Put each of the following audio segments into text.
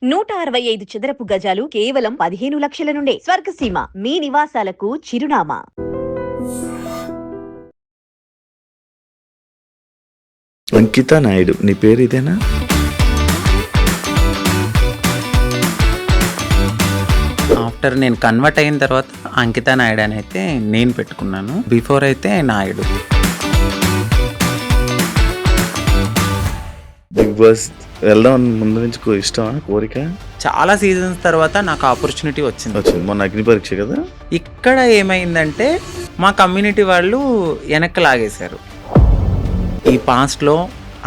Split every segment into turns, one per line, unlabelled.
165 చదరపు గజాలు కేవలం 15 లక్షల నుండే స్వర్గసీమ మీ నివాసాలకు చిరునామా.
అంకిత నాయుడు, నీ పేరు ఇదేనా?
ఆఫ్టర్ నేను కన్వర్ట్ అయిన తర్వాత అంకిత నాయుడు అని అయితే నేను పెట్టుకున్నాను. బిఫోర్ అయితే నాయుడు.
బిగ్ బాస్ వెళ్దాం ముందు నుంచి ఇష్టమా, కోరిక?
చాలా సీజన్స్ తర్వాత నాకు ఆపర్చునిటీ వచ్చింది.
మొన్న అగ్ని పరీక్ష కదా.
ఇక్కడ ఏమైందంటే మా కమ్యూనిటీ వాళ్ళు వెనక్కి లాగేశారు. ఈ పాస్ట్లో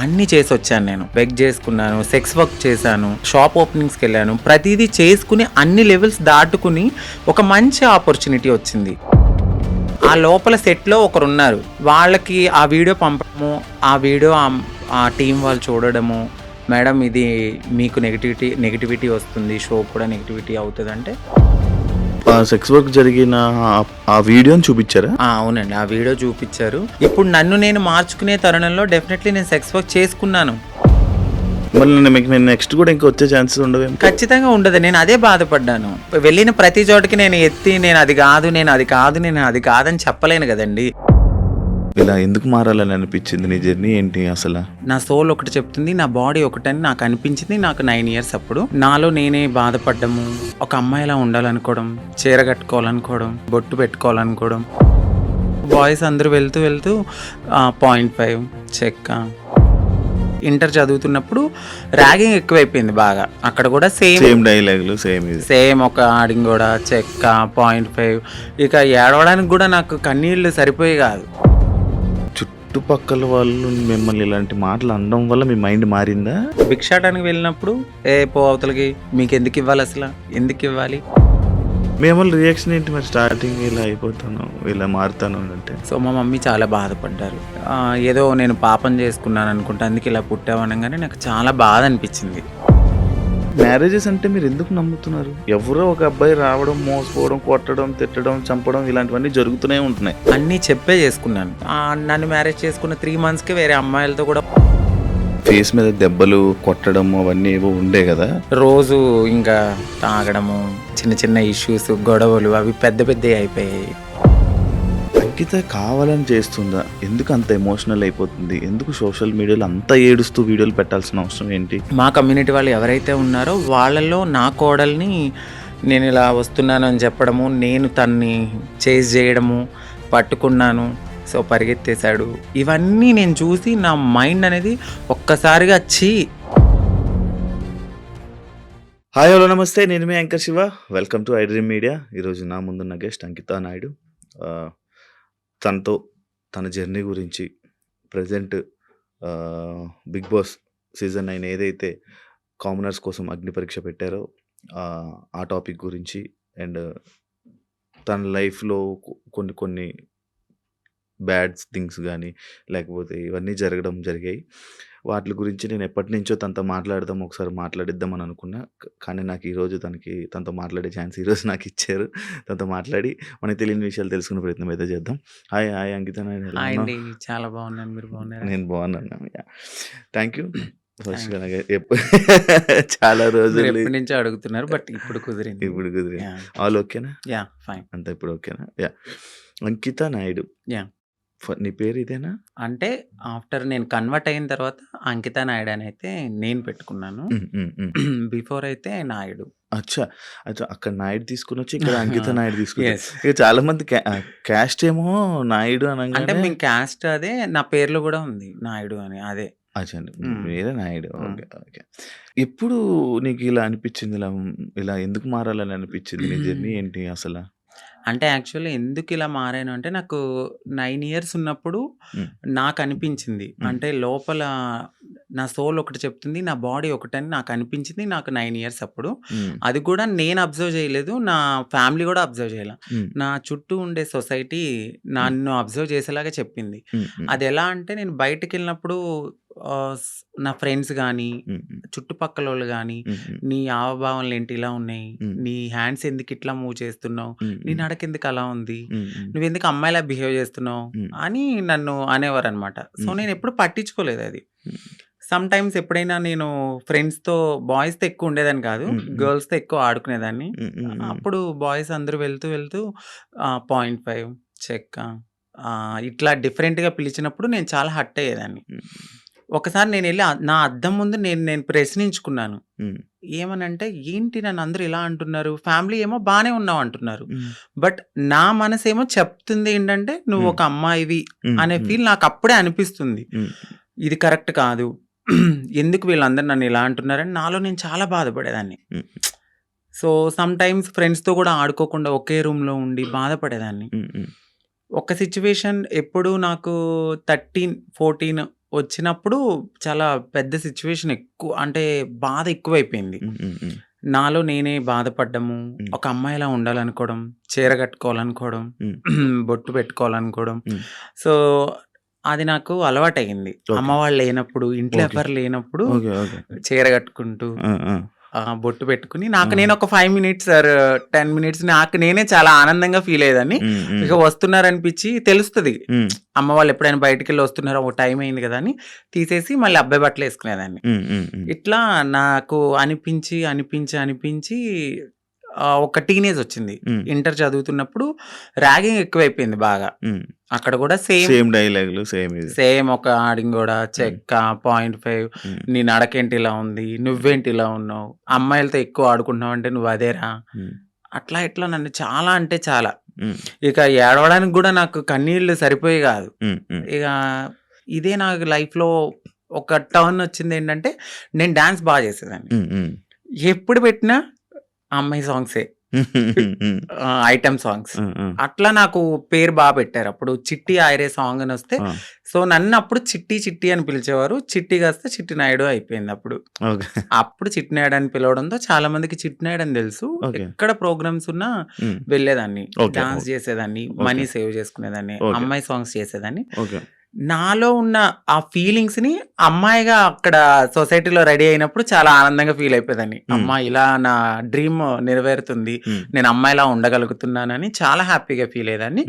అన్నీ చేసి వచ్చాను. నేను బెగ్ చేసుకున్నాను, సెక్స్ వర్క్ చేశాను, షాప్ ఓపెనింగ్స్కి వెళ్ళాను. ప్రతిదీ చేసుకుని అన్ని లెవెల్స్ దాటుకుని ఒక మంచి ఆపర్చునిటీ వచ్చింది. ఆ లోపల సెట్లో ఒకరు ఉన్నారు, వాళ్ళకి ఆ వీడియో పంపడము, ఆ వీడియో ఆ టీం వాళ్ళు చూడడము, మేడం ఇది మీకు నెగిటివిటీ వస్తుంది, షో కూడా నెగిటివిటీ అవుతుంది అంటే
సెక్స్ వర్క్ జరిగిన ఆ వీడియోని చూపించారా?
అవునండి, ఆ వీడియో చూపించారు. ఇప్పుడు నన్ను నేను మార్చుకునే తరుణంలో డెఫినెట్లీ నేను సెక్స్ వర్క్ చేసుకున్నాను.
మళ్ళీ మీకు నేను నెక్స్ట్ కూడా ఇంకా వచ్చే ఛాన్సెస్ ఉండవు?
ఖచ్చితంగా ఉండదు. నేను అదే బాధపడ్డాను. వెళ్ళిన ప్రతి చోటకి నేను ఎత్తి నేను అది కాదని చెప్పలేను కదండి.
ఇలా ఎందుకు మారాలని అనిపించింది? నీ జర్నీ ఏంటి అసలు?
నా సోల్ ఒకటి చెప్తుంది, నా బాడీ ఒకటని నాకు అనిపించింది. నాకు 9 years అప్పుడు నాలో నేనే బాధపడ్డము, ఒక అమ్మాయిలా ఉండాలనుకోవడం, చీర కట్టుకోవాలనుకోవడం, బొట్టు పెట్టుకోవాలనుకోవడం. బాయ్స్ అందరూ వెళ్తూ 0.5 చెక్క. ఇంటర్ చదువుతున్నప్పుడు ర్యాగింగ్ ఎక్కువైపోయింది బాగా. అక్కడ కూడా సేమ్
డైలాగులు,
సేమ్ ఒక ఆడింగ్ కూడా చెక్క 0.5. ఇక ఏడవడానికి కూడా నాకు కన్నీళ్ళు సరిపోయి కాదు.
చుట్టుపక్కల వాళ్ళు మిమ్మల్ని ఇలాంటి మాటలు అనడం వల్ల మీ మైండ్ మారిందా?
భిక్షాటానికి వెళ్ళినప్పుడు పో అవతలకి, మీకు ఎందుకు ఇవ్వాలి, అసలు ఎందుకు ఇవ్వాలి?
మేము రియాక్షన్ ఏంటి మరి? స్టార్టింగ్ ఇలా అయిపోతాను, ఇలా మారుతాను అంటే.
సో మా మమ్మీ చాలా బాధపడ్డారు. ఏదో నేను పాపం చేసుకున్నాను అనుకుంటా, అందుకే ఇలా పుట్టావనగానే నాకు చాలా బాధ అనిపించింది.
మ్యారేజెస్ అంటే మీరు ఎందుకు నమ్ముతున్నారు? ఎవరో ఒక అబ్బాయి రావడం, మోసపోవడం, కొట్టడం, తిట్టడం, చంపడం ఇలాంటివన్నీ జరుగుతూనే ఉంటున్నాయి.
అన్నీ చెప్పే చేసుకున్నాను. నన్ను మ్యారేజ్ చేసుకున్న 3 monthsకి వేరే అమ్మాయిలతో కూడా
ఫేస్ మీద దెబ్బలు కొట్టడం అవన్నీ ఏవో ఉండే కదా.
రోజు ఇంకా తాగడము, చిన్న ఇష్యూస్, గొడవలు అవి పెద్ద అయిపోయాయి.
అంకిత కావాలని చేస్తుందా? ఎందుకు అంత ఎమోషనల్ అయిపోతుంది? ఎందుకు సోషల్ మీడియాలో అంత ఏడుస్తూ వీడియోలు పెట్టాల్సిన అవసరం ఏంటి?
మా కమ్యూనిటీ వాళ్ళు ఎవరైతే ఉన్నారో వాళ్ళల్లో నా కోడల్ని నేను ఇలా వస్తున్నాను అని చెప్పడము, నేను తన్ని చేజ్ చేయడము, పట్టుకున్నాను, సో పరిగెత్తేశాడు, ఇవన్నీ నేను చూసి నా మైండ్ అనేది ఒక్కసారిగా
హాయ్ హలో నమస్తే, నేను మీ anchor Shiva. Welcome to iDream Media. ఈరోజు నా ముందున్న గెస్ట్ అంకిత నాయుడు. తనతో తన జర్నీ గురించి, ప్రజెంట్ బిగ్ బాస్ సీజన్ 9 ఏదైతే కామనర్స్ కోసం అగ్ని పరీక్ష పెట్టారో ఆ టాపిక్ గురించి, అండ్ తన లైఫ్లో కొన్ని బ్యాడ్ థింగ్స్ కానీ లేకపోతే ఇవన్నీ జరిగాయి. వాటి గురించి నేను ఎప్పటి నుంచో తనతో ఒకసారి మాట్లాడిద్దామని అనుకున్నా. కానీ నాకు ఈరోజు తనతో మాట్లాడే ఛాన్స్ ఈరోజు నాకు ఇచ్చారు. తనతో మాట్లాడి మనకి తెలియని విషయాలు తెలుసుకునే ప్రయత్నం అయితే చేద్దాం. హాయ్ అంకిత నాయుడు.
చాలా బాగున్నాను, మీరు బాగున్నారు?
నేను బాగున్నాను. Thank you. ఫస్ట్ చాలా రోజులు
నుంచో అడుగుతున్నారు, బట్ ఇప్పుడు కుదిరింది.
ఆల్ ఓకేనా?
Yeah fine.
అంతా ఇప్పుడు ఓకేనా? యా. అంకిత నాయుడు,
యా.
నీ పేరు ఇదేనా?
అంటే ఆఫ్టర్ నేను కన్వర్ట్ అయిన తర్వాత అంకిత నాయుడు అని అయితే నేను పెట్టుకున్నాను. బిఫోర్ అయితే నాయుడు.
అచ్చా, అక్కడ నాయుడు తీసుకుని వచ్చి ఇక్కడ అంకిత నాయుడు తీసుకుని. ఇక చాలా మంది క్యాస్ట్ ఏమో నాయుడు
అంటే
అనగానే
మీ క్యాస్ట్ అదే, నా పేర్లో కూడా ఉంది నాయుడు అని. అదే
అచ్చండి, మీరే నాయుడు. ఓకే. ఎప్పుడు నీకు ఇలా అనిపించింది? ఇలా ఎందుకు మారాలని అనిపించింది? నీ జర్నీ ఏంటి అసలు?
అంటే యాక్చువల్లీ ఎందుకు ఇలా మారాను అంటే, నాకు 9 years ఉన్నప్పుడు నాకు అనిపించింది. అంటే లోపల నా సోల్ ఒకటి చెప్తుంది, నా బాడీ ఒకటని నాకు అనిపించింది. నాకు 9 years అప్పుడు. అది కూడా నేను అబ్జర్వ్ చేయలేదు, నా ఫ్యామిలీ కూడా అబ్జర్వ్ చేయలే. నా చుట్టూ ఉండే సొసైటీ నన్ను అబ్జర్వ్ చేసేలాగా చెప్పింది. అది ఎలా అంటే, నేను బయటకు వెళ్ళినప్పుడు నా ఫ్రెండ్స్ కానీ, చుట్టుపక్కల కానీ, నీ హావభావాలు ఏంటి ఇలా ఉన్నాయి, నీ హ్యాండ్స్ ఎందుకు ఇట్లా మూవ్ చేస్తున్నావు, నీ నడక ఎందుకు అలా ఉంది, నువ్వు ఎందుకు అమ్మాయిలా బిహేవ్ చేస్తున్నావు అని నన్ను అనేవారు అనమాట. సో నేను ఎప్పుడు పట్టించుకోలేదు అది. సమ్ టైమ్స్ ఎప్పుడైనా నేను ఫ్రెండ్స్‌తో బాయ్స్‌తో ఎక్కువ ఉండేదాన్ని కాదు. గర్ల్స్‌తో ఎక్కువ ఆడుకునేదాన్ని. అప్పుడు బాయ్స్ అందరూ వెళ్తూ 0.5 చెక్క ఇట్లా డిఫరెంట్‌గా పిలిచినప్పుడు నేను చాలా హర్ట్ అయ్యేదాన్ని. ఒకసారి నేనెళ్ళి నా అద్దం ముందు నేను ప్రశ్నించుకున్నాను. ఏమనంటే, ఏంటి నన్ను అందరూ ఇలా అంటున్నారు? ఫ్యామిలీ ఏమో బానే ఉన్నావు అంటున్నారు. బట్ నా మనసేమో చెప్తుంది ఏంటంటే, నువ్వు ఒక అమ్మాయివి అనే ఫీల్ నాకు అప్పుడే అనిపిస్తుంది. ఇది కరెక్ట్ కాదు. ఎందుకు వీళ్ళందరూ నన్ను ఇలా అంటున్నారని నాలో నేను చాలా బాధపడేదాన్ని. సో సమ్ టైమ్స్ ఫ్రెండ్స్‌తో కూడా ఆడుకోకుండా ఒకే రూమ్‌లో ఉండి బాధపడేదాన్ని. ఒక సిట్యుయేషన్ ఎప్పుడు నాకు 13, 14 వచ్చినప్పుడు చాలా పెద్ద సిట్యుయేషన్ అంటే బాధ ఎక్కువైపోయింది. నాలో నేనే బాధపడ్డము, ఒక అమ్మాయిలా ఉండాలనుకోవడం, చీర కట్టుకోవాలనుకోవడం, బొట్టు పెట్టుకోవాలనుకోవడం. సో అది నాకు అలవాటయింది. అమ్మ వాళ్ళు లేనప్పుడు, ఇంట్లో ఎవరు లేనప్పుడు చీర కట్టుకుంటూ బొట్టు పెట్టుకుని నాకు నేను ఒక 5 మినిట్స్ ఆర్ 10 మినిట్స్ నాకు నేనే చాలా ఆనందంగా ఫీల్ అయ్యేదాన్ని. ఇక వస్తున్నారనిపించి తెలుస్తుంది అమ్మ వాళ్ళు ఎప్పుడైనా బయటికి వెళ్ళి వస్తున్నారో ఒక టైం అయింది కదా అని తీసేసి మళ్ళీ అబ్బాయి బట్టలు వేసుకునేదాన్ని. ఇట్లా నాకు అనిపించి ఒక టీనేజ్ వచ్చింది. ఇంటర్ చదువుతున్నప్పుడు ర్యాగింగ్ ఎక్కువైపోయింది బాగా. అక్కడ కూడా సేమ్
డైలాగులు
సేమ్ ఒక ఆడింగ్ కూడా చెక్క 0.5 నీ నడకేంటి ఇలా ఉంది, నువ్వేంటి ఇలా ఉన్నావు, అమ్మాయిలతో ఎక్కువ ఆడుకుంటున్నావు అంటే నువ్వు అదేరా, అట్లా ఇట్లా నన్ను చాలా అంటే చాలా ఇక ఏడవడానికి కూడా నాకు కన్నీళ్ళు సరిపోయి కాదు. ఇక ఇదే నాకు లైఫ్లో ఒక టర్న్ వచ్చింది. ఏంటంటే నేను డాన్స్ బాగా చేసేదాన్ని. ఎప్పుడు పెట్టినా అమ్మాయి సాంగ్సే, ఐటమ్ సాంగ్స్. అట్లా నాకు పేరు బాగా పెట్టారు. అప్పుడు చిట్టి ఆయరే సాంగ్ అని వస్తే సో నన్ను అప్పుడు చిట్టి అని పిలిచేవారు. చిట్టి కాస్తే చిట్టి నాయుడు అయిపోయింది. అప్పుడు చిట్టి నాయుడు అని పిలవడంతో చాలా మందికి చిట్టి నాయుడు అని తెలుసు. ఎక్కడ ప్రోగ్రామ్స్ ఉన్నా వెళ్ళేదాన్ని, డాన్స్ చేసేదాన్ని, మనీ సేవ్ చేసుకునేదాన్ని, అమ్మాయి సాంగ్స్ చేసేదాన్ని. నాలో ఉన్న ఆ ఫీలింగ్స్ ని అమ్మాయిగా అక్కడ సొసైటీలో రెడీ అయినప్పుడు చాలా ఆనందంగా ఫీల్ అయిపోయేదాన్ని. అమ్మా ఇలా నా డ్రీమ్ నెరవేరుతుంది, నేను అమ్మాయిలా ఉండగలుగుతున్నానని చాలా హ్యాపీగా ఫీల్ అయ్యేదాన్ని.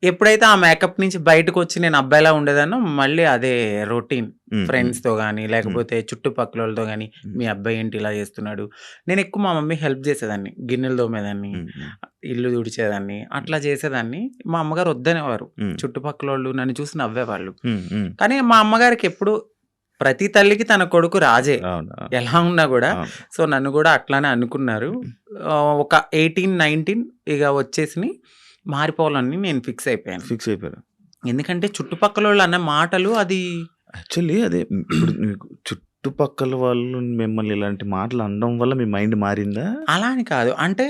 ఎప్పుడైతే ఆ మేకప్ నుంచి బయటకు వచ్చి నేను అబ్బాయిలా ఉండేదానో మళ్ళీ అదే రొటీన్ ఫ్రెండ్స్తో కానీ లేకపోతే చుట్టుపక్కల వాళ్ళతో కానీ, మీ అబ్బాయి ఏంటి ఇలా చేస్తున్నాడు. నేను ఎక్కువ మా మమ్మీ హెల్ప్ చేసేదాన్ని, గిన్నెలు తోమేదాన్ని, ఇల్లు తుడిచేదాన్ని, అట్లా చేసేదాన్ని. మా అమ్మగారు వద్దనేవారు, చుట్టుపక్కల వాళ్ళు నన్ను చూసి నవ్వేవాళ్ళు. కానీ మా అమ్మగారికి ఎప్పుడు ప్రతి తల్లికి తన కొడుకు రాజే ఎలా ఉన్నా కూడా. సో నన్ను కూడా అట్లానే అనుకున్నారు. ఒక 18, 19 ఇక వచ్చేసి మారిపోవాలని నేను ఫిక్స్ అయిపోయాను. ఎందుకంటే చుట్టుపక్కల వాళ్ళు అన్న మాటలు అది
యాక్చువల్లీ అదే ఇప్పుడు మీకు చుట్టుపక్కల వాళ్ళు మిమ్మల్ని ఇలాంటి మాటలు అనడం వల్ల మీ మైండ్ మారిందా?
అలా అని కాదు, అంటే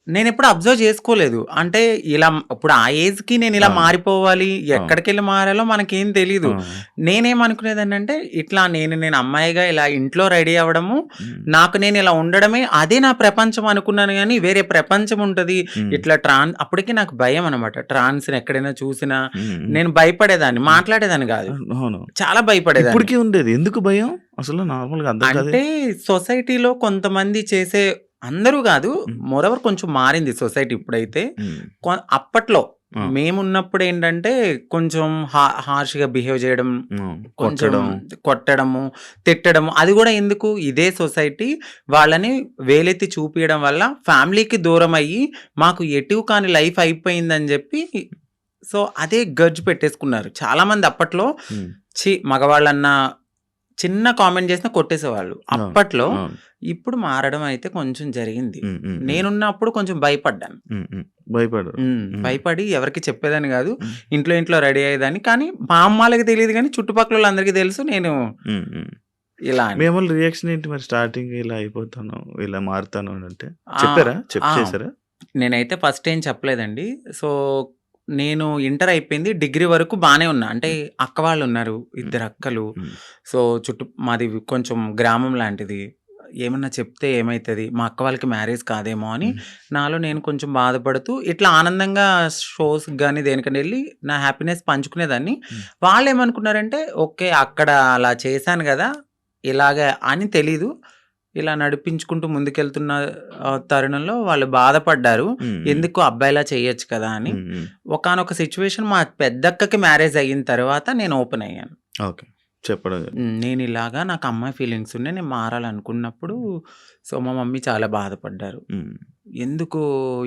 నేను ఎప్పుడు అబ్జర్వ్ చేసుకోలేదు. అంటే ఇలా ఇప్పుడు ఆ ఏజ్ కి నేను ఇలా మారిపోవాలి, ఎక్కడికి వెళ్ళి మారాలో మనకేం తెలీదు. నేనేమనుకునేదాన్ని అంటే ఇట్లా నేను అమ్మాయిగా ఇలా ఇంట్లో రెడీ అవ్వడము, నాకు నేను ఇలా ఉండడమే అదే నా ప్రపంచం అనుకున్నాను. కానీ వేరే ప్రపంచం ఉంటది ఇట్లా అప్పటికి నాకు భయం అనమాట. ట్రాన్స్ ఎక్కడైనా చూసినా నేను భయపడేదాన్ని, మాట్లాడేదాన్ని కాదు, చాలా భయపడేదాన్ని.
ఇప్పటికీ ఉండేది. ఎందుకు భయం అసలు? నార్మల్గా
అంటే సొసైటీలో కొంతమంది చేసే, అందరూ కాదు, మోరవర్ కొంచెం మారింది సొసైటీ ఇప్పుడైతే. అప్పట్లో మేమున్నప్పుడు ఏంటంటే కొంచెం హార్ష్గా బిహేవ్ చేయడం, కొంచెం కొట్టడము, తిట్టడము. అది కూడా ఎందుకు, ఇదే సొసైటీ వాళ్ళని వేలెత్తి చూపించడం వల్ల ఫ్యామిలీకి దూరం అయ్యి మాకు ఎటు కాని లైఫ్ అయిపోయిందని చెప్పి సో అదే గర్జ్ పెట్టేసుకున్నారు చాలా మంది. అప్పట్లో మగవాళ్ళన్న చిన్న కామెంట్ చేసినా కొట్టేసేవాళ్ళు అప్పట్లో. ఇప్పుడు మారడం అయితే కొంచెం జరిగింది. నేనున్నప్పుడు కొంచెం భయపడ్డాను, భయపడి ఎవరికి చెప్పేదాన్ని కాదు, ఇంట్లో రెడీ అయ్యేదాన్ని. కానీ మా అమ్మాలకి తెలియదు, కానీ చుట్టుపక్కల వాళ్ళందరికీ తెలుసు నేను ఇలా.
మేము రియాక్షన్ ఏంటి మరి? స్టార్టింగ్ ఇలా అయిపోతాను, ఇలా మారుతాను అంటే చెప్పారా? చేశారా?
నేనైతే ఫస్ట్ ఏం చెప్పలేదండి. సో నేను ఇంటర్ అయిపోయింది, డిగ్రీ వరకు బాగానే ఉన్నా. అంటే అక్క వాళ్ళు ఉన్నారు, 2 అక్కలు. సో మాది కొంచెం గ్రామం లాంటిది, ఏమన్నా చెప్తే ఏమవుతుంది, మా అక్క వాళ్ళకి మ్యారేజ్ కాదేమో అని నాలో నేను కొంచెం బాధపడుతూ ఇట్లా ఆనందంగా షోస్ కానీ దేనికని వెళ్ళి నా హ్యాపీనెస్ పంచుకునేదాన్ని. వాళ్ళు ఏమనుకున్నారంటే ఓకే అక్కడ అలా చేశాను కదా ఇలాగే అని తెలీదు, ఇలా నడిపించుకుంటూ ముందుకెళ్తున్న తరుణంలో వాళ్ళు బాధపడ్డారు, ఎందుకు అబ్బాయిలా చేయొచ్చు కదా అని. ఒకానొక సిచ్యువేషన్ మా పెద్దక్కకి మ్యారేజ్ అయిన తర్వాత నేను ఓపెన్ అయ్యాను.
చెప్పడం
నేనిలాగా నాకు అమ్మాయి ఫీలింగ్స్ ఉన్నాయి. నేను మారాలనుకున్నప్పుడు సో, మా మమ్మీ చాలా బాధపడ్డారు. ఎందుకు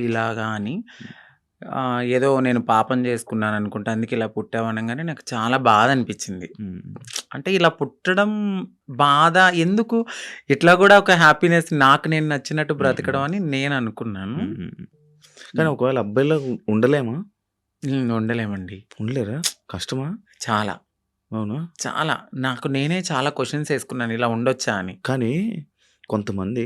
ఇలాగా అని. ఏదో నేను పాపం చేసుకున్నాననుకుంటా. అందుకే ఇలా పుట్టావు అనంగానే నాకు చాలా బాధ అనిపించింది. అంటే ఇలా పుట్టడం బాధ ఎందుకు? ఇట్లా కూడా ఒక హ్యాపీనెస్ నాకు నేను నచ్చినట్టు బ్రతకడం అని నేను అనుకున్నాను.
కానీ ఒకవేళ అబ్బాయిలా ఉండలేమా?
ఉండలేమండి.
ఉండలేరా? కష్టమా?
చాలా.
అవునా?
చాలా. నాకు నేనే చాలా క్వెషన్స్ ఏసుకున్నాను ఇలా ఉండొచ్చా అని.
కానీ కొంతమంది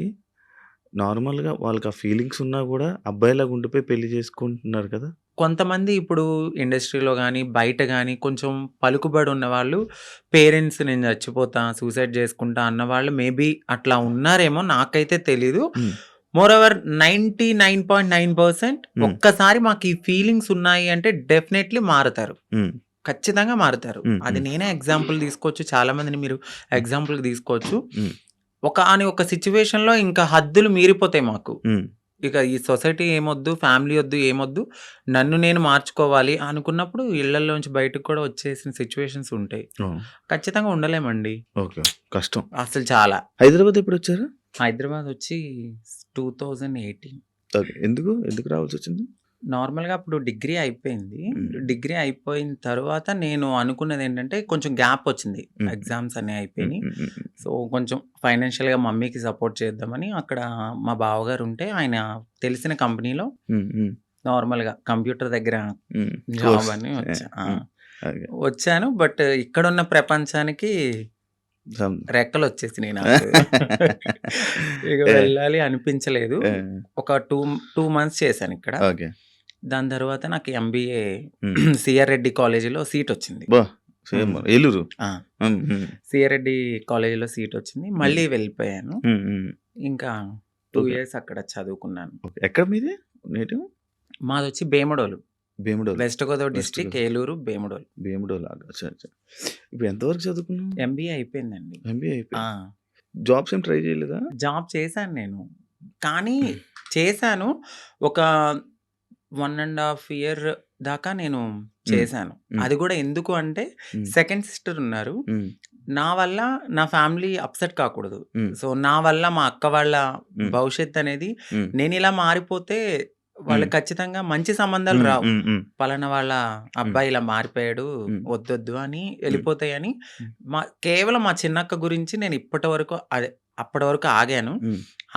నార్మల్‌గా వాళ్ళకి ఆ ఫీలింగ్స్ ఉన్నా గూడా అబ్బాయిలాగా ఉండిపోయి పెళ్లి చేసుకుంటున్నారు కదా!
కొంతమంది ఇప్పుడు ఇండస్ట్రీలో గానీ, బయట గానీ కొంచెం పలుకుబడి ఉన్నవాళ్ళు పేరెంట్స్ నేను చచ్చిపోతా, సూసైడ్ చేసుకుంటా అన్నవాళ్ళు మేబీ అట్లా ఉన్నారేమో నాకైతే తెలీదు. మోరోవర్ 99.9% ఒక్కసారి మాకు ఈ ఫీలింగ్స్ ఉన్నాయి అంటే డెఫినెట్‌లీ మారతారు. ఖచ్చితంగా మారతారు. అది నేనే ఎగ్జాంపుల్ తీసుకోవచ్చు. చాలా మందిని మీరు ఎగ్జాంపుల్‌గా తీసుకోవచ్చు. ఒక సిట్యుయేషన్‌లో ఇంకా హద్దులు మీరిపోతాయి మాకు. ఇక ఈ సొసైటీ ఏమొద్దు, ఫ్యామిలీ వద్దు, ఏమొద్దు. నన్ను నేను మార్చుకోవాలి అనుకున్నప్పుడు ఇళ్లల్లోంచి బయటకు కూడా వచ్చేసిన సిట్యుయేషన్స్ ఉంటాయి. ఖచ్చితంగా ఉండలేమండి.
ఓకే. కష్టం.
అసలు చాలా.
హైదరాబాద్ ఎప్పుడొచ్చారు?
హైదరాబాద్ వచ్చి 2018.
ఓకే. ఎందుకు రావాల్సొచ్చింది?
నార్మల్‌గా అప్పుడు డిగ్రీ అయిపోయింది. డిగ్రీ అయిపోయిన తర్వాత నేను అనుకున్నదేంటంటే కొంచెం గ్యాప్ వచ్చింది. ఎగ్జామ్స్ అన్నీ అయిపోయినాయి. సో, కొంచెం ఫైనాన్షియల్‌గా మమ్మీకి సపోర్ట్ చేద్దామని అక్కడ మా బావగారు ఉంటే ఆయన తెలిసిన కంపెనీలో నార్మల్‌గా కంప్యూటర్ దగ్గర జాబ్ అని వచ్చా. వచ్చాను. బట్ ఇక్కడున్న ప్రపంచానికి రెక్కలొచ్చేసినాయి నాకు. ఇక వెళ్ళాలి అనిపించలేదు. ఒక 2 మంత్స్ చేశాను ఇక్కడ.
ఓకే.
దాని తర్వాత నాకు ఎంబీఏ సిఆర్ రెడ్డి కాలేజీలో సీట్ వచ్చింది.
సేమ్ ఏలూరు.
సిఆర్ రెడ్డి కాలేజీలో సీట్ వచ్చింది. మళ్ళీ వెళ్ళిపోయాను. ఇంకా 2 ఇయర్స్ అక్కడ చదువుకున్నాను.
ఎక్కడ మీది నేటివ్?
మాదొచ్చి భీమడోలు.
భీమడోలు.
West Godavari district, Eluru, Bhimadolu.
భీమడోలు. ఇప్పుడు ఎంతవరకు చదువుకున్నావు?
ఎంబీఏ అయిపోయిందండి.
ఎంబీఏ అయిపోయింది. జాబ్స్ ఏం ట్రై చేయలేదా?
జాబ్ చేశాను నేను. కానీ చేశాను. ఒక 1.5 ఇయర్ దాకా నేను చేశాను. అది కూడా ఎందుకు అంటే సెకండ్ సిస్టర్ ఉన్నారు. నా వల్ల నా ఫ్యామిలీ అప్సెట్ కాకూడదు. సో, నా వల్ల మా అక్క వాళ్ళ భవిష్యత్ అనేది నేను ఇలా మారిపోతే వాళ్ళకి ఖచ్చితంగా మంచి సంబంధాలు రావు. పలానా వాళ్ళ అబ్బాయి ఇలా మారిపోయాడు, వద్దొద్దు అని వెళ్ళిపోతాయని కేవలం మా చిన్నక్క గురించి నేను అప్పటి వరకు ఆగాను.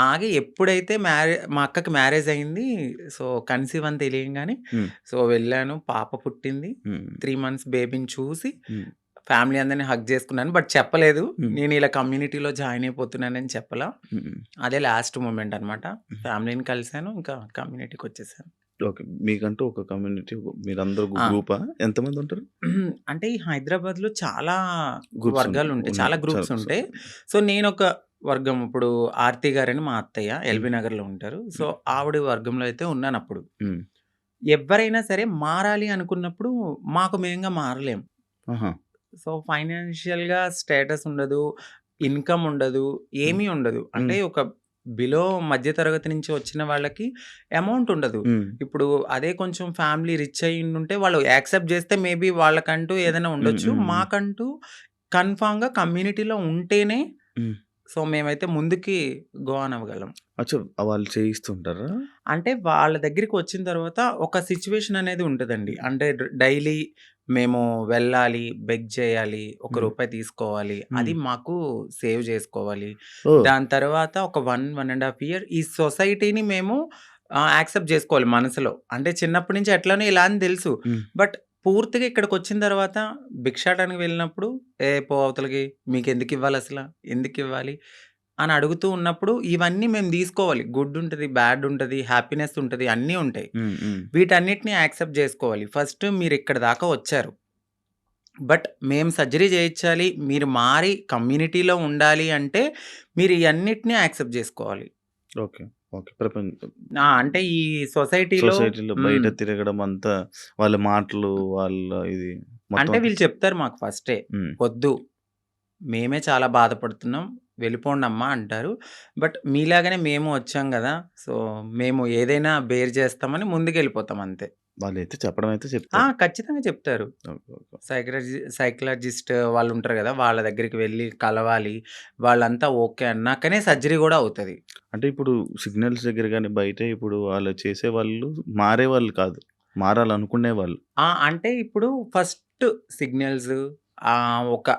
ఆగి ఎప్పుడైతే మా అక్కకి మ్యారేజ్ అయింది. సో, కన్సీవ్ అని తెలియంగానే సో వెళ్ళాను. పాప పుట్టింది. 3 మంత్స్ బేబీని చూసి ఫ్యామిలీ అందరిని హగ్ చేసుకున్నాను. బట్ చెప్పలేదు నేను ఇలా కమ్యూనిటీలో జాయిన్ అయిపోతున్నానని చెప్పలా. అదే లాస్ట్ మూమెంట్ అనమాట. ఫ్యామిలీని కలిసాను. ఇంకా కమ్యూనిటీకి వచ్చేసాను.
ఓకే. మీకంటూ ఒక కమ్యూనిటీ మీరందరూ గ్రూపా? ఎంతమంది ఉంటారు?
అంటే ఈ హైదరాబాద్‌లో చాలా వర్గాలు ఉంటాయి. చాలా గ్రూప్స్ ఉంటాయి. సో, నేను ఒక వర్గం. ఇప్పుడు ఆర్తి గారని మా అత్తయ్య ఎల్బీ నగర్‌లో ఉంటారు. సో, ఆవిడ వర్గంలో అయితే ఉన్నాను అప్పుడు. ఎవరైనా సరే మారాలి అనుకున్నప్పుడు మాకు మేంగా మారలేం. సో, ఫైనాన్షియల్‌గా స్టేటస్ ఉండదు, ఇన్‌కమ్ ఉండదు, ఏమీ ఉండదు. అంటే ఒక బిలో మధ్య తరగతి నుంచి వచ్చిన వాళ్ళకి అమౌంట్ ఉండదు. ఇప్పుడు అదే కొంచెం ఫ్యామిలీ రిచ్ అయ్యుండుంటే వాళ్ళు యాక్సెప్ట్ చేస్తే మేబీ వాళ్ళకంటూ ఏదైనా ఉండొచ్చు. మాకంటూ కన్ఫర్మ్‌గా కమ్యూనిటీలో ఉంటేనే సో, మేమైతే ముందుకి గో ఆన్ అవ్వగలం.
అచ్చా! వాళ్ళు చేయిస్తుంటారా?
అంటే వాళ్ళ దగ్గరికి వచ్చిన తర్వాత ఒక సిట్యుయేషన్ అనేది ఉంటదండి. అంటే డైలీ మేము వెళ్ళాలి, బెగ్ చేయాలి, ఒక రూపాయి తీసుకోవాలి. అది మాకు సేవ్ చేసుకోవాలి. దాని తర్వాత ఒక 1.5 ఇయర్ ఈ సొసైటీని మేము యాక్సెప్ట్ చేసుకోవాలి మనసులో. అంటే చిన్నప్పటి నుంచి ఎట్లనో ఇలా అని తెలుసు. బట్ పూర్తిగా ఇక్కడికొచ్చిన తర్వాత భిక్షాటనకి వెళ్ళినప్పుడు పో అవతలకి, మీకెందుకివ్వాలి అసల? ఎందుకివ్వాలి? అని అడుగుతూ ఉన్నప్పుడు ఇవన్నీ మేము తీసుకోవాలి. గుడ్ ఉంటది, బ్యాడ్ ఉంటది, హ్యాపీనెస్ ఉంటది, అన్నీ ఉంటాయి. వీటన్నిటిని యాక్సెప్ట్ చేసుకోవాలి. ఫస్ట్ మీరు ఇక్కడి దాకా వచ్చారు. బట్ మేము సర్జరీ చేయించాలి, మీరు మారి కమ్యూనిటీలో ఉండాలి అంటే మీరు ఇయన్నిటిని యాక్సెప్ట్ చేసుకోవాలి.
ఓకే. ఓకే. ప్రపంచం
అంటే ఈ సొసైటీలో
బయట తిరగడం అంతా వాళ్ళ మాటలు, వాళ్ళ ఇది
అంటే వీళ్ళు చెప్తారు మాకు ఫస్టే, వద్దు మేమే చాలా బాధపడుతున్నాం, వెళ్ళిపోండమ్మా అంటారు. బట్ మీలాగానే మేము వచ్చాం కదా! సో, మేము ఏదైనా బేర్ చేస్తామని ముందుకెళ్ళిపోతాం అంతే.
వాళ్ళైతే చెప్పడం అయితే చెప్తారు.
ఖచ్చితంగా చెప్తారు.
ఓకే. ఓకే.
సైకాలజిస్ట్ వాళ్ళు ఉంటారు గదా! వాళ్ళ దగ్గరికి వెళ్లి కలవాలి. వాళ్ళంతా ఓకే అన్నాకనే సర్జరీ గూడా అవుతది.
అంటే ఇప్పుడు సిగ్నల్స్ దగ్గర గాని, బయట ఇప్పుడు వాళ్ళు చేసేవాళ్ళు మారేవాళ్ళు కాదు. మారాలనుకునేవాళ్ళు.
అంటే ఇప్పుడు ఫస్ట్ సిగ్నల్స్ ఒక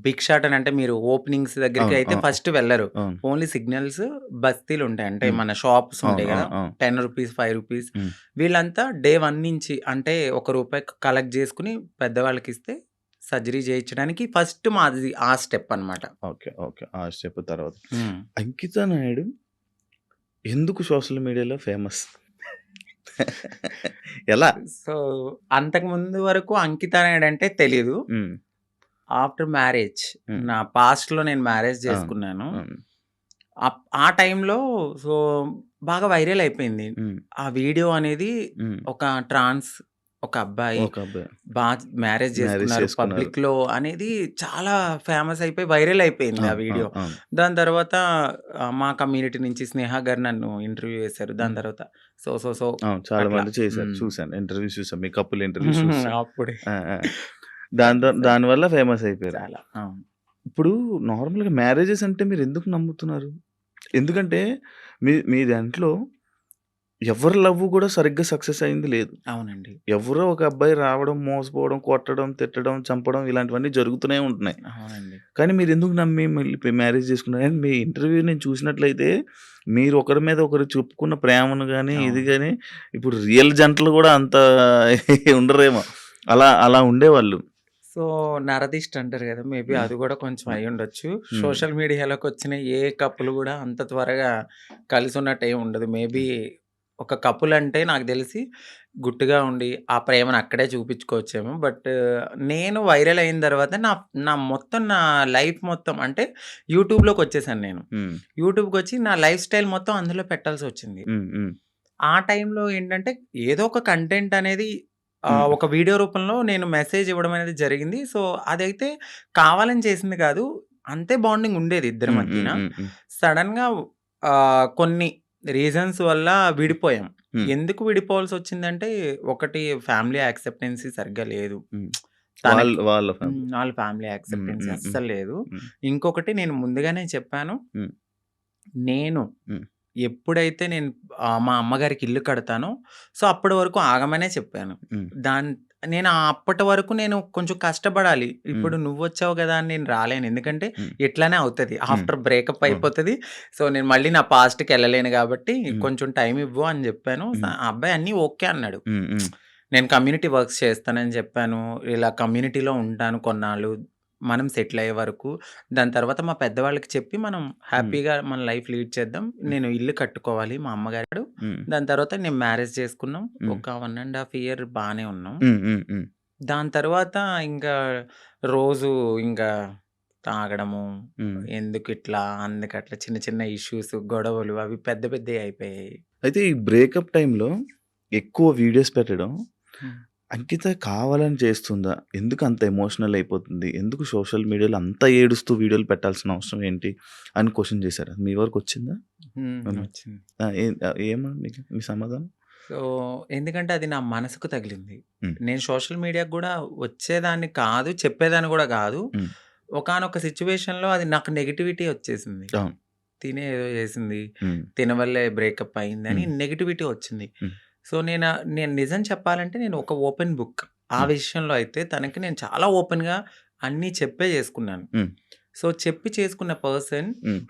బిగ్ షాట్ అని అంటే మీరు ఓపెనింగ్స్ దగ్గరికి
అవును.
అయితే ఫస్ట్ వెళ్లరు.
అవును.
ఓన్లీ సిగ్నల్స్ బస్తీలుంటాయి. అంటే
హ్మ్.
మన షాప్స్
అవును.
ఉంటాయి గదా!
అవును.
10 రూపీస్, 5 రూపీస్
హ్మ్.
వీళ్ళంతా డే 1 నుంచి అంటే రూ. 1 కలెక్ట్ జేసుకొని పెద్దవాళ్ళకిస్తే సర్జరీ చేయించడానికి ఫస్ట్ మాది ఆ స్టెప్ అన్నమాట.
ఓకే. ఓకే. ఆ స్టెప్ తర్వాత.
హ్మ్.
అంకిత నాయుడు ఎందుకు సోషల్ మీడియాలో ఫేమస్? ఎలా?
సో, అంతకుముందు వరకు అంకిత నాయుడు అంటే తెలీదు.
హ్మ్.
ఆఫ్టర్ మ్యారేజ్
హ్మ్.
నా పాస్ట్‌లో నేను మ్యారేజ్
అవును.
చేసుకున్నాను.
అవును.
ఆ టైంలో సో, బాగా వైరల్ అయిపోయింది.
హ్మ్.
ఆ వీడియో అనేది
హ్మ్.
ఒక ఒక అబ్బాయి
ఒక అబ్బాయి
బా మ్యారేజ్
మ్యారేజ్
చేసుకున్నారు
చేసుకున్నారు.
పబ్లిక్‌లో అనేది చాలా ఫేమస్ అయిపోయి వైరల్ అయిపోయింది ఆ
అవును.
వీడియో.
అవును. అవును.
దాని తర్వాత మా కమ్యూనిటీ నుంచి స్నేహ గారు నన్ను ఇంటర్వ్యూ చేశారు. దాని
హ్మ్.
తర్వాత సో
అవును. చాలా
అట్లా.
మంది చేశారు.
హ్మ్.
చూసాను. ఇంటర్వ్యూస్ చూసాను. మీ కపుల్ ఇంటర్వ్యూస్ చూసా.
అప్పుడే
ఆ! ఆ!
ఫేమస్ అయ్యాం.
దానివల్ల ఫేమస్ అయిపోయారు.
చాలా. అవును.
ఇప్పుడు నార్మల్‌గా మ్యారేజెస్ అంటే మీరెందుకు నమ్ముతున్నారు? ఎందుకంటే మీ దాంట్లో ఎవరి లవ్ గూడా సరిగ్గా సక్సెస్ అయింది లేదు.
అవునండి.
ఎవరో ఒక అబ్బాయి రావడం, మోసపోవడం, కొట్టడం, తిట్టడం, చంపడం ఇలాంటివన్నీ జరుగుతూనే ఉంటున్నాయి.
అవునండి.
కానీ మీరెందుకు నమ్మి మళ్ళీ మ్యారేజ్ చేసుకున్నారు? అండ్ మీ ఇంటర్వ్యూ నేను చూసినట్లయితే మీరు ఒకరి మీద ఒకరు చెప్పుకున్న ప్రేమను గాని, ఇది
అవును.
గాని ఇప్పుడు రియల్ జంటలు గూడా అంత ఉండరేమో. అలా ఉండేవాళ్ళు.
సో, నరదిష్టి అంటారు గదా! మేబీ
హ్మ్.
అది గూడా కొంచెం
హ్మ్.
అయ్యుండొచ్చు.
హ్మ్.
సోషల్ మీడియాలోకొచ్చిన ఏ కపుల్ గూడా అంత త్వరగా కలిసున్నట్టు ఏమి ఉండదు. మేబీ
హ్మ్.
ఒక కపుల్ అంటే నాకు దెలిసి గుట్టుగా ఉండి ఆ ప్రేమను అక్కడే చూపించుకోవచ్చేమో. బట్ నేను వైరల్ అయిన తర్వాత నా లైఫ్ మొత్తం అంటే యూట్యూబ్‌లోకొచ్చేసాను నేను.
హ్మ్.
యూట్యూబ్‌కొచ్చి నా లైఫ్ స్టైల్ మొత్తం అందులో పెట్టాల్సొచ్చింది.
హ్మ్. హ్మ్.
ఆ టైంలో ఏంటంటే ఏదో ఒక కంటెంట్ అనేది
హ్మ్.
ఒక వీడియో రూపంలో నేను మెసేజ్ ఇవ్వడం అనేది జరిగింది. సో, అదైతే కావాలని చేసింది కాదు. అంతే బాండింగ్ ఉండేది ఇద్దరి
హ్మ్. హ్మ్.
మధ్యన.
హ్మ్. హ్మ్.
సడెన్‌గా కొన్ని రీజన్స్ వల్ల విడిపోయాం.
హ్మ్.
ఎందుకు విడిపోవాల్సొచ్చిందంటే ఒకటి ఫ్యామిలీ యాక్సెప్టెన్సీ సరిగ్గా లేదు.
హ్మ్.
తనకి
వాళ్ళ ఫ్యామిలీ.
వాళ్ళ ఫ్యామిలీ
హ్మ్.
యాక్సెప్టెన్సీ
హ్మ్. హ్మ్.
అస్సలు లేదు.
హ్మ్.
ఇంకొకటి నేను ముందుగానే చెప్పాను.
హ్మ్.
నేను
హ్మ్.
ఎప్పుడైతే నేను మా అమ్మగారికి ఇల్లు కడతానో, సో, అప్పటి వరకు ఆగమనే చెప్పాను.
హ్మ్.
నేను అప్పటి వరకు నేను కొంచెం కష్టపడాలి.
హ్మ్.
ఇప్పుడు నువ్వొచ్చావు గదా! అని నేను రాలేను. ఎందుకంటే
హ్మ్.
ఇట్లనే అవుతది.
హ్మ్.
ఆఫ్టర్ బ్రేకప్
అవును.
అయిపోతది. సో, నేను మళ్ళీ నా పాస్ట్‌కెళ్ళలేను గాబట్టి
హ్మ్.
కొంచెం టైమ్ ఇవ్వు అని జెప్పాను.
హ్మ్.
ఆ అబ్బాయి అన్నీ ఓకే అన్నాడు.
హ్మ్. హ్మ్.
నేను కమ్యూనిటీ వర్క్స్ చేస్తానని చెప్పాను. ఇలా కమ్యూనిటీలో ఉంటాను కొన్నాళ్ళు. మనం సెటిల్ అయ్యే వరకు. దాని తర్వాత మా పెద్దవాళ్ళకి చెప్పి మనం
హ్మ్.
హ్యాపీగా మన లైఫ్ లీడ్ చేద్దాం.
హ్మ్.
నేను ఇల్లు కట్టుకోవాలి మా అమ్మగారు.
హ్మ్.
దాని తర్వాత నేను మ్యారేజ్ చేసుకున్నాం.
హ్మ్.
ఒక 1 ½ ఇయర్ బానే ఉన్నాం.
హ్మ్. హ్మ్. హ్మ్.
దాని తర్వాత ఇంకా రోజు ఇంకా తాగడము,
హ్మ్.
ఎందుకిట్లా, అందుకట్లా చిన్న చిన్న ఇష్యూస్, గొడవలు అవి పెద్ద పెద్దయి అయిపోయాయి.
అయితే ఈ బ్రేకప్ టైమ్‌లో ఎక్కువ వీడియోస్ పెట్టడం
హ్మ్.
అంకిత కావాలని చేస్తుందా? ఎందుకు అంత ఎమోషనల్ అయిపోతుంది? ఎందుకు సోషల్ మీడియాలో అంత ఏడుస్తూ వీడియోలు పెట్టాల్సిన అవసరం ఏంటి? అని క్వెషన్ చేసారా? మీ వరకొచ్చిందా? హ్మ్.
వచ్చింది.
ఏమని మీ సమాధానం?
సో, ఎందుకంటే అది నా మనసుకు తగిలింది.
హ్మ్.
నేను సోషల్ మీడియాకి గూడా వచ్చేదాన్ని కాదు, చెప్పేదాన్ని గూడా గాదు.
హ్మ్.
ఒకానొక సిట్యుయేషన్‌లో అది నాకు నెగటివిటీ వచ్చేసింది.
అవును.
తినే ఏదో చేసింది.
హ్మ్.
తిన వల్లే బ్రేకప్ అయిందని
హ్మ్.
నెగటివిటీ వచ్చింది.
హ్మ్.
సో, నేను నిజం చెప్పాలంటే నేను ఒక ఓపెన్ బుక్. ఆ
హ్మ్.
విషయంలో అయితే తనకి నేను చాలా ఓపెన్‌గా అన్నీ చెప్పే చేసుకున్నాను.
హ్మ్.
సో, చెప్పి చేసుకున్న పర్సన్
హ్మ్.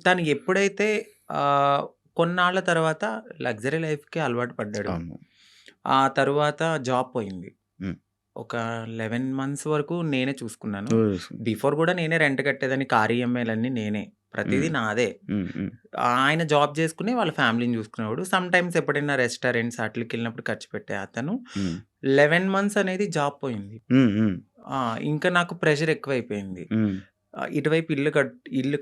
తను ఎప్పుడైతే ఆహ్, కొన్నాళ్ళ తర్వాత లగ్జరీ లైఫ్‌కి అలవాటు పడ్డాడు.
అవును.
ఆ తరువాత జాబ్ పోయింది.
హ్మ్.
ఒక 11 మంత్స్ వరకు నేనే చూసుకున్నాను.
ఓహ్!
బిఫోర్ గూడా నేనే రెంట్ కట్టేదాన్ని. కార్ ఈఎంఐలన్నీ నేనే. ప్రతీదీ
హ్మ్.
నాదే.
హ్మ్. హ్మ్.
ఆయన జాబ్ జేసుకొని వాళ్ళ ఫ్యామిలీని జూసుకునేవాడు. సమ్‌టైమ్స్ ఎప్పుడైనా రెస్టారెంట్స్ ఆటిలకెళ్ళినప్పుడు ఖర్చు పెట్టే అతను.
హ్మ్.
11 మంత్స్ అనేది జాబ్ పోయింది.
హ్మ్. హ్మ్.
ఆ! ఇంకా నాకు ప్రెషర్ ఎక్కువైపోయింది.
హ్మ్.
ఇటువైపు ఇల్లు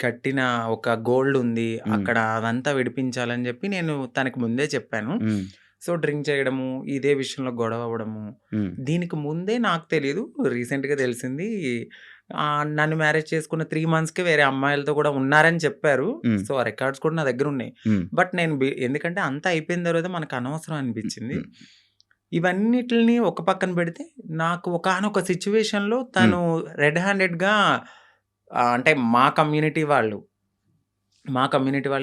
కట్టిన ఒక గోల్డ్ ఉంది.
హ్మ్.
అక్కడ అదంతా విడిపించాలని జెప్పి నేను తనకి ముందే చెప్పాను.
హ్మ్.
సో, డ్రింక్ చేయడము, ఇదే విషయంలో గొడవ అవ్వడము.
హ్మ్.
దీనికి ముందే నాకు తెలీదు. రీసెంట్‌గా తెలిసింది. నన్ను మ్యారేజ్ చేసుకున్న 3 మంత్స్‌కే వేరే అమ్మాయిలతో కూడా ఉన్నారని చెప్పారు.
హ్మ్.
సో, ఆ రికార్డ్స్ కూడా నా దగ్గరున్నాయి.
హ్మ్.
బట్ నేను ఎందుకంటే అంతా అయిపోయిన తర్వాత మనకు అనవసరం
హ్మ్.
అనిపించింది.
హ్మ్.
ఇవన్నిటిని ఒక పక్కన పెడితే నాకు ఒకానొక సిచ్యువేషన్‌లో తను రెడ్ హ్యాండెడ్‌గా అంటే మా కమ్యూనిటీ వాళ్ళు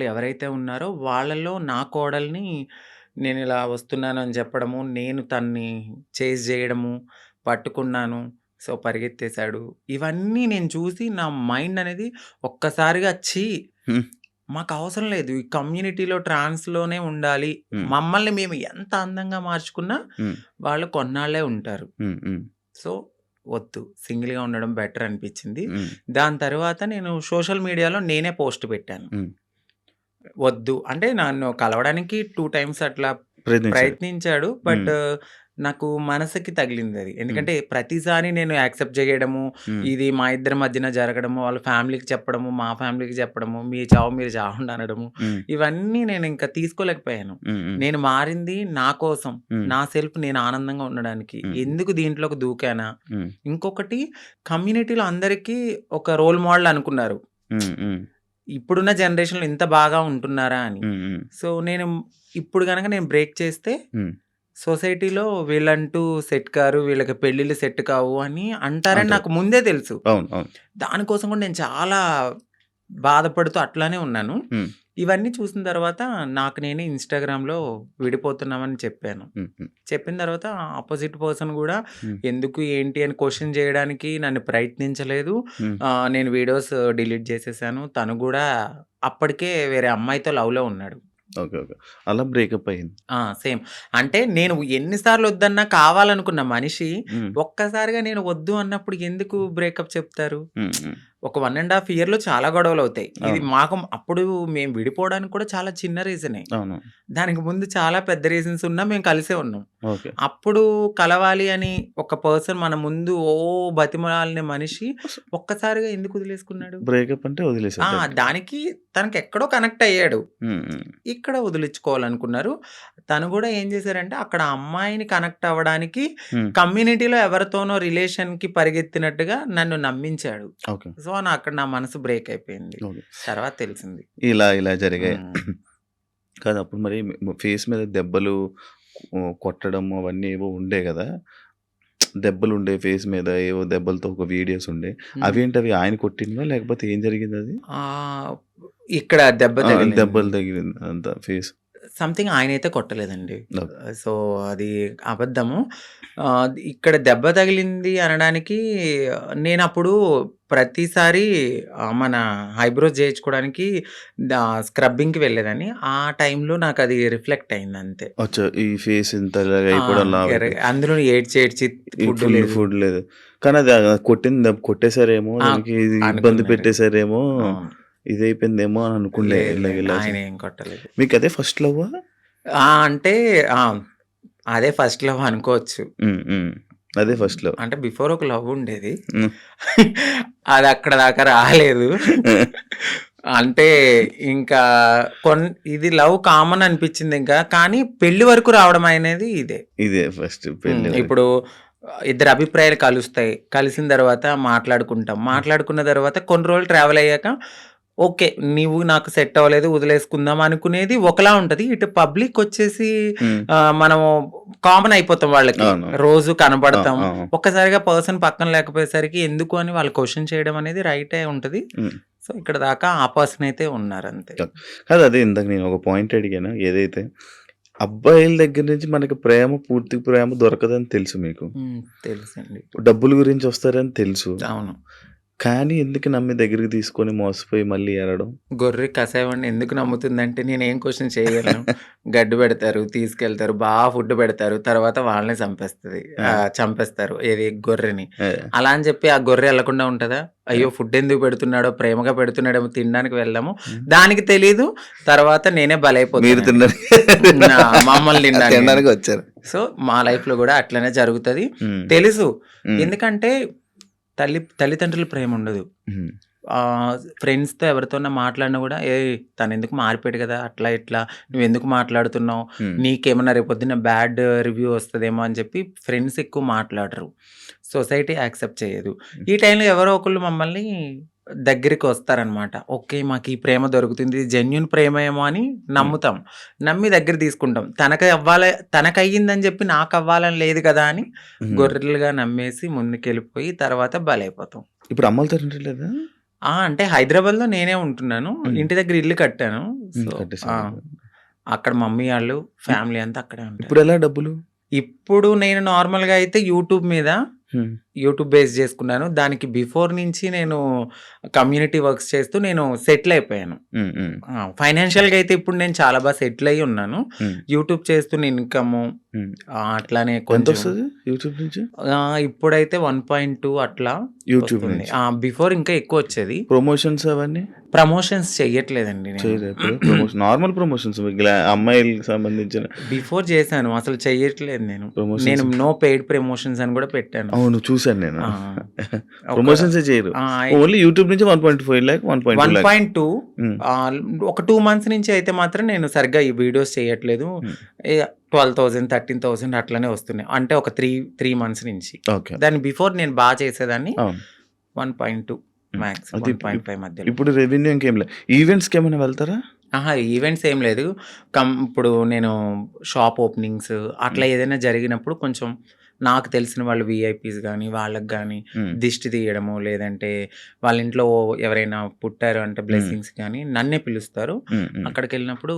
ఎవరైతే ఉన్నారో వాళ్ళలో నా కోడల్ని నేను ఇలా వస్తున్నాను అని చెప్పడము, నేను తన్ని చేజ్ చేయడము, పట్టుకున్నాను. సో, పరిగెత్తేసాడు. ఇవన్నీ నేను చూసి నా మైండ్ అనేది ఒక్కసారిగా
హ్మ్.
మాకు అవసరం లేదు. ఈ కమ్యూనిటీలో ట్రాన్స్‌లోనే ఉండాలి.
హ్మ్.
మమ్మల్ని మేము ఎంత అందంగా మార్చుకున్నా
హ్మ్.
వాళ్ళు కొన్నాళ్ళే ఉంటారు.
హ్మ్. హ్మ్.
సో, వద్దు. సింగిల్‌గా ఉండడం బెటర్ అనిపించింది.
హ్మ్.
దాని తర్వాత నేను సోషల్ మీడియాలో నేనే పోస్ట్ పెట్టాను.
హ్మ్.
వద్దు. అంటే నన్ను కలవడానికి 2 టైమ్స్ అట్లా
ప్రయత్నించాడు.
ప్రయత్నించాడు. బట్
హ్మ్.
నాకు మనసుకి తగిలిందది.
హ్మ్.
ఎందుకంటే ప్రతిసారి నేను యాక్సెప్ట్ చేయడము,
హ్మ్.
ఇది మా ఇద్దరి మధ్యన జరగడము, వాళ్ళ ఫ్యామిలీకి చెప్పడము, మా ఫ్యామిలీకి చెప్పడము, మీ చావు మీరు చావండి అనడము,
హ్మ్.
ఇవన్నీ నేను ఇంకా తీసుకోలేకపోయాను.
హ్మ్. హ్మ్.
నేను మారింది నా కోసం,
హ్మ్.
నా సెల్ఫ్ నేను ఆనందంగా ఉండడానికి.
హ్మ్.
ఎందుకు దీంట్లోకి దూకానా?
హ్మ్.
ఇంకొకటి కమ్యూనిటీలో అందరికీ ఒక రోల్ మోడల్ అనుకున్నారు.
హ్మ్. హ్మ్.
ఇప్పుడున్న జనరేషన్‌లో ఇంత బాగా ఉంటున్నారా అని.
హ్మ్. హ్మ్.
సో, ఇప్పుడు గనక నేను బ్రేక్ చేస్తే
హ్మ్.
సొసైటీలో వీళ్ళంటూ సెట్ కారు, వీళ్ళకి పెళ్ళిళ్ళు సెట్ కావు అని అంటారని
అంటారు.
నాకు ముందే తెలుసు.
అవును. అవును.
దానికోసం కూడా నేను చాలా బాధపడుతూ అట్లానే ఉన్నాను.
హ్మ్.
ఇవన్నీ చూసిన తర్వాత నాకు నేనే ఇన్‌స్టాగ్రామ్‌లో విడిపోతున్నామని చెప్పాను.
హ్మ్. హ్మ్.
చెప్పిన తర్వాత అపోజిట్ పర్సన్ గూడా
హ్మ్.
ఎందుకు, ఏంటి అని క్వెషన్ చేయడానికి నన్ను ప్రయత్నించలేదు.
హ్మ్.
నేను వీడియోస్ డిలీట్ చేసేసాను. తను గూడా అప్పటికే వేరే అమ్మాయితో లవ్‌లో ఉన్నాడు.
ఓకే. ఓకే. అలా బ్రేకప్ అయింది.
సేమ్. అంటే నేను ఎన్ని సార్లు వద్దన్నా కావాలనుకున్న మనిషి
హ్మ్.
ఒక్కసారిగా నేను వద్దు అన్నప్పుడు ఎందుకు బ్రేకప్ చెప్తారు?
హ్మ్. హ్మ్.
ఒక 1 ½ ఇయర్‌లో చాలా గొడవలవుతాయి. ఇది
అవును.
మాకు అప్పుడు మేము విడిపోవడానికి కూడా చాలా చిన్న రీజనే.
అవును.
దానికి ముందు చాలా పెద్ద రీజన్స్ ఉన్నా మేము కలిసే ఉన్నాం.
ఓకే.
అప్పుడు కలవాలి అని ఒక పర్సన్ మన ముందు బతిమలాడిన మనిషి ఒక్కసారిగా ఎందుకు వదిలేసుకున్నాడు?
బ్రేకప్ అంటే వదిలేసారు డైరెక్ట్‌గా.
దానికి తనకెక్కడో కనెక్ట్ అయ్యాడు.
హ్మ్. హ్మ్.
ఇక్కడ వదిలించుకోవాలనుకున్నారు. తను గూడా ఏం చేశారంటే అక్కడ అమ్మాయిని కనెక్ట్ అవ్వడానికి
హ్మ్.
కమ్యూనిటీలో ఎవరితోనో రిలేషన్‌కి పరిగెత్తినట్టుగా నన్ను నమ్మించాడు.
ఓకే.
సో, అక్కడ నా మనసు బ్రేక్ అయిపోయింది.
ఓకే.
తర్వాత తెలిసింది.
ఇలా జరిగాయి.
హ్మ్.
కాదు అప్పుడు మరి ఫేస్ మీద దెబ్బలు కొట్టడం అవన్నీ ఏవో ఉండే గదా! దెబ్బలుండేవి ఫేస్ మీద ఏవో దెబ్బలతో ఒక వీడియోస్ ఉండే.
హ్మ్.
అవేంటవి ఆయన కొట్టినవా? లేకపోతే ఏం జరిగిందది?
ఆహ్, ఇక్కడ దెబ్బ తగిలింది.
దెబ్బలు తగిలింది అంతా ఫేస్.
సంథింగ్ ఆయనైతే కొట్టలేదండి.
ఓకే.
సో, అది అబద్ధము. ఇక్కడ దెబ్బ తగిలింది అనడానికి నేనప్పుడు ప్రతిసారి మన ఐబ్రోస్ చేయించుకోవడానికి స్క్రబ్బింగ్‌కి వెళ్ళేదాన్ని. ఆ టైంలో నాకది రిఫ్లెక్ట్ అయిందంతే.
అచ్చా! ఈ ఫేస్ ఇంత ఇలాగ
ఆ!
అయిపోవడం లావైపోయి.
అందులో ఏడ్చి, ఏడ్చి
ఈ
ఫుడ్
ఫుల్
లేదు.
ఫుడ్ లేదు. కానీ అది కొట్టింది కొట్టేసారేమో
ఆ!
దానికి ఇది ఇబ్బంది
అనుకున్నారు.
పెట్టేసారేమో,
అవును.
ఇదయిపోయిందేమో అని అనుకునే
లేదు,
ఇలాగ
లేదు.
ఇలా
ఆయన ఏం కొట్టలేదు.
మీకదే ఫస్ట్ లవ్వా?
అంటే ఆ! అదే ఫస్ట్ లవ్ అనుకోవచ్చు.
హ్మ్. హ్మ్. అదే ఫస్ట్ లవ్.
అంటే బిఫోర్ ఒక లవ్ ఉండేది.
హ్మ్.
అది అక్కడ దాకా రాలేదు. అంటే ఇంకా ఇది లవ్ కామన్ అనిపించింది ఇంకా. కానీ పెళ్లి వరకు రావడం అనేది ఇదే.
ఇదే ఫస్ట్ పెళ్లి వరకు.
ఇప్పుడు ఇద్దరి అభిప్రాయాలు కలుస్తాయి. కలిసిన తర్వాత మాట్లాడుకుంటాం. మాట్లాడుకున్న తర్వాత కొన్ని రోజులు ట్రావెల్ అయ్యాక ఓకే. నీవు నాకు సెట్ అవ్వలేదు వదిలేసుకుందాం అనుకునేది ఒకలా ఉంటది. ఇటు పబ్లిక్ వచ్చేసి
హ్మ్.
మనము కామన్ అయిపోతాం వాళ్ళకి.
అవును.
రోజు
ఆ!
కనపడతాం.
ఆ!
ఒక్కసారిగా పర్సన్ పక్కన లేకపోయేసరికి ఎందుకు అని వాళ్ళు క్వెషన్ చేయడం అనేది రైటే ఉంటది.
హ్మ్.
సో, ఇక్కడ దాకా ఆ పర్సన్ అయితే ఉన్నారంతే.
కాదు అదే ఇందాక నేను ఒక పాయింట్ అడిగాను. ఏదైతే అబ్బాయిల దగ్గర నుంచి మనకి పూర్తి ప్రేమ దొరకదని తెలుసు మీకు.
తెలుసండి.
డబ్బుల గురించి వస్తారని తెలుసు.
అవును.
కానీ ఎందుకు నమ్మి దగ్గరికి తీసుకొని మోసపోయి మళ్ళీ ఏడడం?
గొర్రె కసాయివాడిని ఎందుకు నమ్ముతుందంటే నేనేం క్వెషన్ చేయగలను. గడ్డి పెడతారు, తీసుకెళ్తారు, ఫుడ్ పెడతారు. తర్వాత వాళ్ళనే
ఆ!
చంపేస్తారు. ఏది గొర్రెని.
ఆ!
అలా అని చెప్పి ఆ గొర్రె ఎళ్ళకుండా ఉంటదా?
ఆ!
అయ్యో! ఫుడ్ ఎందుకు పెడుతున్నాడో, ప్రేమగా పెడుతున్నాడేమో తినడానికి వెళ్దాము.
హ్మ్.
దానికి తెలీదు. తర్వాత నేనే
మీరు
బలైపోతానని. మమ్మల్ని తినడానికి.
తినడానికి వచ్చారు.
సో, మా లైఫ్‌లో గూడా అట్లనే జరుగుతది.
హ్మ్.
తెలుసు.
హ్మ్.
ఎందుకంటే తల్లిదండ్రుల ప్రేముండదు.
హ్మ్.
ఫ్రెండ్స్‌తో ఎవరితోన్నా మాట్లాడినా గూడా, "ఏయ్! తనెందుకు మారిపోయాడు గదా! అట్లా ఇట్లా నువ్వెందుకు మాట్లాడుతున్నావు?
హ్మ్.
నీకేమన్నా రేపొద్దున్న బ్యాడ్ రివ్యూ వస్తదేమో" అని చెప్పి ఫ్రెండ్స్ ఎక్కువ మాట్లాడరు. సొసైటీ యాక్సెప్ట్ చేయదు. ఈ టైంలో ఎవరో ఒకళ్ళు మమ్మల్ని దగ్గరికి వస్తారనమాట. ఓకే. మాకు ఈ ప్రేమ దొరుకుతుంది. జెన్యూన్ ప్రేమ ఏమో అని నమ్ముతాం. నమ్మి దగ్గర తీసుకుంటాం. తనకయ్యిందని చెప్పి నాకవ్వాలని లేదు కదా అని గొర్రెలుగా నమ్మేసి ముందుకెళ్ళిపోయి తర్వాత బలైపోతాం.
ఇప్పుడు అమ్మలతో లేదా?
అంటే హైదరాబాద్‌లో నేనే ఉంటున్నాను. ఇంటి దగ్గర ఇల్లు కట్టాను. సో,
కట్టేసారు.
అక్కడ మమ్మీ ఆళ్ళు, ఫ్యామిలీ అంతా అక్కడే ఉంటారు.
ఇప్పుడు ఎలా డబ్బులు?
ఇప్పుడు నేను నార్మల్‌గా అయితే యూట్యూబ్ బేస్ చేసుకున్నాను. దానికి బిఫోర్ నుంచి నేను కమ్యూనిటీ వర్క్స్ చేస్తూ నేను సెటిల్ అయిపోయాను. ఫైనాన్షియల్‌గా అయితే ఇప్పుడు నేను చాలా బాగా సెటిల్ అయ్యి ఉన్నాను. యూట్యూబ్ చేస్తున్న ఇన్‌కము అట్లానే
ఎంత
కొంచెం
వస్తుంది యూట్యూబ్ నుంచి?
ఇప్పుడైతే 1.2 అట్లా
యూట్యూబ్
వస్తుంది.
నుంచి
బిఫోర్ ఇంకా ఎక్కువ వచ్చేది.
ప్రమోషన్స్ అవన్నీ
ప్రమోషన్స్ చెయ్యట్లేదండి నేను.
చేయలేదు. ప్రమోషన్ నార్మల్ ప్రమోషన్స్ అమ్మాయిలకు సంబంధించిన
బిఫోర్ చేశాను. అసలు చెయ్యట్లేదు నేను.
ప్రమోషన్స్.
నేను నో పెయిడ్ ప్రమోషన్స్ అని కూడా పెట్టాను.
అవును, చూశాను నేను.
ఆ, ఒక
ప్రమోషన్స్ చేయరు.
ఆ,
ఓన్లీ యూట్యూబ్ నుంచి 1.5 lakh 1.2 lakh.
1.2 ఒక 2 మంత్స్ నుంచి అయితే మాత్రం నేను సరిగ్గా ఈ వీడియోస్ చేయట్లేదు. 12,000 13,000 అట్లనే వస్తున్నాయి. అంటే ఒక 3 మంత్స్ నుంచి.
ఓకే.
దాని బిఫోర్ నేను బాగా చేసేదాన్ని.
అవును.
1.2 మ్యాక్స్
అది
1.5 మధ్యలో.
ఇప్పుడు రెవెన్యూ ఇంకేం లేదు. ఈవెంట్స్కి ఏమైనా వెళ్తారా?
ఈవెంట్స్ ఏం లేదు. ఇప్పుడు నేను షాప్ ఓపెనింగ్స్ అట్లా ఏదైనా జరిగినప్పుడు కొంచెం నాకు తెలిసిన వాళ్ళు విఐపీస్ కానీ వాళ్ళకి కానీ దిష్టి తీయడము, లేదంటే వాళ్ళ ఇంట్లో ఎవరైనా పుట్టారు అంటే బ్లెస్సింగ్స్ కానీ నన్నే పిలుస్తారు. అక్కడికి వెళ్ళినప్పుడు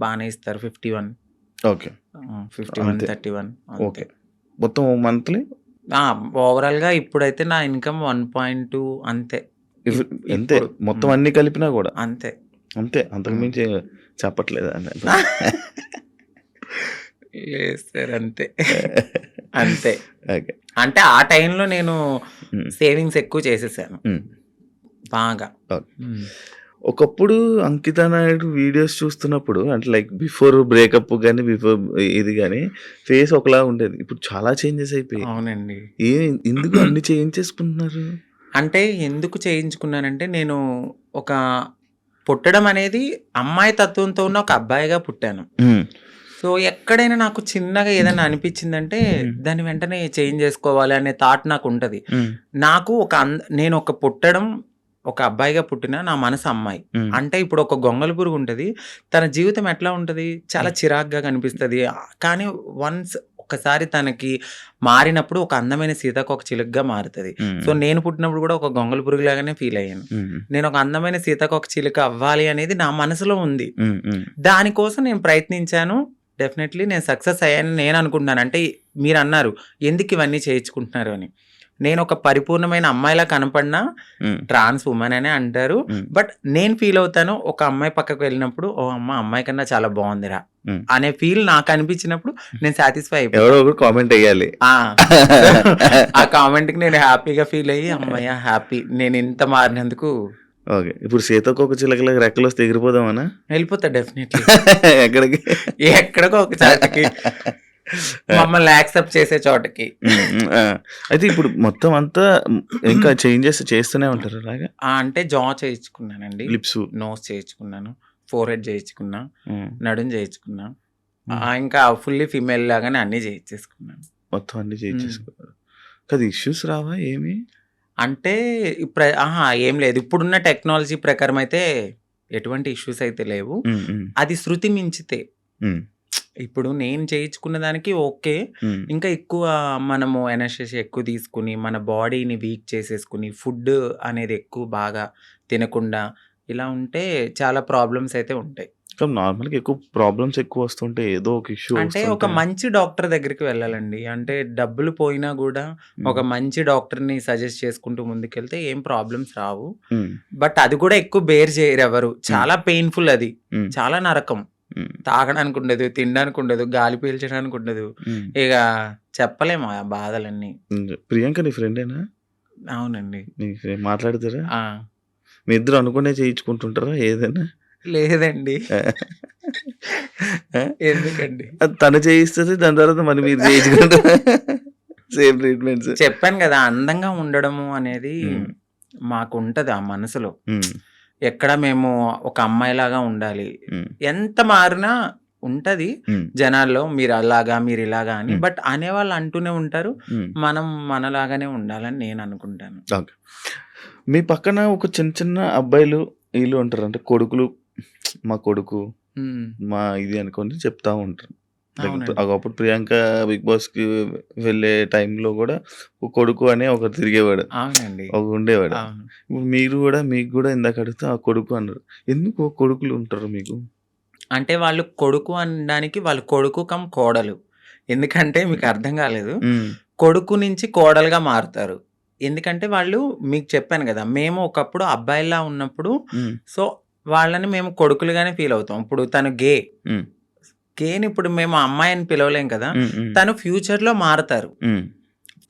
బాగానే ఇస్తారు. 51
ఓకే.
51
అంతే.
31
ఓకే. మొత్తం మంత్లీ
ఓవరాల్గా ఇప్పుడైతే నా ఇన్కమ్ 1.2 అంతే.
అంతే
ఇప్పుడు
మొత్తం అన్ని కలిపినా కూడా
అంతే.
అంతే, అంతకు మించి చెప్పట్లేదు.
లేదు సార్, అంతే అంతే.
ఓకే.
అంటే ఆ టైంలో నేను సేవింగ్స్ ఎక్కువ చేసేసాను బాగా.
ఓకే. ఒకప్పుడు అంకితా నాయుడు వీడియోస్ చూస్తున్నప్పుడు అంటే లైక్ బిఫోర్ బ్రేకప్ కానీ బిఫోర్ ఇది కానీ ఫేస్ ఒకలా ఉండేది. ఇప్పుడు చాలా చేంజెస్ అయిపోయి
అవునండి.
ఎందుకు అన్ని చేంజ్ చేసుకుంటున్నారు?
అంటే ఎందుకు చేయించుకున్నానంటే నేను ఒక పుట్టడం అనేది అమ్మాయి తత్వంతో ఉన్న ఒక అబ్బాయిగా పుట్టాను. సో ఎక్కడైనా నాకు చిన్నగా ఏదైనా అనిపించిందంటే దాన్ని వెంటనే చేంజ్ చేసుకోవాలి అనే థాట్ నాకు ఉంటుంది. నాకు నేను ఒక పుట్టడం ఒక అబ్బాయిగా పుట్టిన నా మనసు అమ్మాయి. అంటే ఇప్పుడు ఒక గొంగళి పురుగు ఉంటుంది, తన జీవితం ఎట్లా ఉంటుంది, చాలా చిరాగ్గా కనిపిస్తుంది. కానీ ఒకసారి తనకి మారినప్పుడు ఒక అందమైన సీతాకోక చిలుకగా మారుతుంది. సో నేను పుట్టినప్పుడు కూడా ఒక గొంగళి పురుగు లాగానే ఫీల్ అయ్యాను. నేను ఒక అందమైన సీతాకోక చిలుక అవ్వాలి అనేది నా మనసులో ఉంది. దానికోసం నేను ప్రయత్నించాను. డెఫినెట్లీ నేను సక్సెస్ అయ్యాను నేను అనుకుంటున్నాను. అంటే మీరు అన్నారు ఎందుకు ఇవన్నీ చేయించుకుంటున్నారు అని. నేను ఒక పరిపూర్ణమైన అమ్మాయిలా కనపడినా ట్రాన్స్ ఉమెన్ అనే అంటారు. బట్ నేను ఫీల్ అవుతాను ఒక అమ్మాయి పక్కకు వెళ్ళినప్పుడు ఓ అమ్మాయి కన్నా చాలా బాగుందిరా అనే ఫీల్ నాకు అనిపించినప్పుడు నేను సాటిస్ఫై అయిపోయాను.
కామెంట్ వేయాలి.
ఆ కామెంట్ కి నేను హ్యాపీగా ఫీల్ అయ్యి అమ్మాయి హ్యాపీ నేను ఇంత మారినందుకు.
ఓకే. ఇప్పుడు సీతాకోక చిలకలకు రెక్కలు వస్తే ఎగిరిపోదామనా?
వెళ్ళిపోతా డెఫినెట్లీ.
ఎక్కడికి?
ఎక్కడికో ఒక చోటకి, మమ్మల్ని యాక్సెప్ట్ చేసే చోటకి.
అయితే ఇప్పుడు మొత్తం అంతా ఇంకా చేంజెస్ చేస్తూనే ఉంటారు అలాగా?
అంటే జా చేయించుకున్నానండి,
లిప్స్,
నోస్ చేయించుకున్నాను, ఫోర్ హెడ్ చేయించుకున్నా, నడుం చేయించుకున్నా, ఇంకా ఫుల్లీ ఫీమేల్ లాగానే అన్ని చేయించేసుకున్నాను.
మొత్తం అన్ని చేయించేసుకున్నారు కదా. ఇష్యూస్ రావా ఏమి?
అంటే ఏం లేదు. ఇప్పుడున్న టెక్నాలజీ ప్రకారం అయితే ఎటువంటి ఇష్యూస్ అయితే లేవు. అది శృతి మించితే ఇప్పుడు నేను చేయించుకున్న దానికి ఓకే. ఇంకా ఎక్కువ మనము ఎనర్జీ ఎక్కువ తీసుకుని మన బాడీని వీక్ చేసేసుకుని ఫుడ్ అనేది ఎక్కువ బాగా తినకుండా ఇలా ఉంటే చాలా ప్రాబ్లమ్స్ అయితే ఉంటాయి.
నార్మల్గా ఎక్కువ ప్రాబ్లమ్స్ ఎక్కువ వస్తుంటే ఏదో ఒక ఇష్యూ
అంటే ఒక మంచి డాక్టర్ దగ్గరికి వెళ్ళాలండి. అంటే డబ్బులు పోయినా కూడా ఒక మంచి డాక్టర్ని సజెస్ట్ చేసుకుంటూ ముందుకెళ్తే ఏం ప్రాబ్లమ్స్ రావు. బట్ అది కూడా ఎక్కువ బేర్ చేయరు ఎవరు. చాలా పెయిన్ఫుల్, అది చాలా నరకం. తాగడానికి ఉండదు, తినడానికి ఉండదు, గాలి పీల్చడానికి ఉండదు. ఇక చెప్పలేము ఆ బాధలన్నీ.
ప్రియాంక నీ ఫ్రెండేనా?
అవునండి.
మాట్లాడతారా? మీ ఇద్దరు అనుకునే చేయించుకుంటుంటారా ఏదైనా?
లేదండి. ఎందుకండి?
తను చేయిస్తుంది, దాని తర్వాత మరి మీరు చేయించుకుంటారా? Same treatments.
చెప్పాను కదా, అందంగా ఉండడము అనేది మాకు ఉంటది ఆ మనసులో. ఎక్కడ మేము ఒక అమ్మాయిలాగా ఉండాలి, ఎంత మారినా ఉంటది జనాల్లో మీరు అలాగా మీరు ఇలాగా అని. బట్ అనేవాళ్ళు అంటూనే ఉంటారు, మనం మనలాగానే ఉండాలని నేను అనుకుంటాను.
మీ పక్కన ఒక చిన్న చిన్న అబ్బాయిలు వీళ్ళు ఉంటారు. అంటే కొడుకులు, మా కొడుకు,
హ్మ్.
మా ఇది అనుకోని చెప్తా ఉంటారు. లైక్
అవునండి.
ఒకప్పుడు ప్రియాంక బిగ్ బాస్‌కి వెళ్ళే టైంలో గూడా ఒక కొడుకు అనే ఒకడు తిరిగేవాడు.
అవునండి.
ఉండేవాడు.
అవును.
ఇప్పుడు మీరు గూడా మీకు గూడా ఇందాక అడిగితే ఆ కొడుకు అన్నారు. ఎందుకు కొడుకులు ఉంటారు మీకు?
అంటే వాళ్ళు కొడుకు అనడానికి వాళ్ళు కొడుకు కమ్ కోడలు. ఎందుకంటే మీకు అర్థం కాలేదు.
హ్మ్.
కొడుకు నుంచి కోడలుగా మారుతారు. ఎందుకంటే వాళ్ళు మీకు చెప్పాను గదా! మేము ఒకప్పుడు అబ్బాయిల్లా ఉన్నప్పుడు
హ్మ్.
సో, వాళ్ళని మేము కొడుకులుగానే ఫీల్ అవుతాం. ఇప్పుడు తను
హ్మ్.
గేని ఇప్పుడు మేము అమ్మాయి అని పిలవలేం కదా!
హ్మ్. హ్మ్.
తను ఫ్యూచర్‌లో మారతారు.
హ్మ్.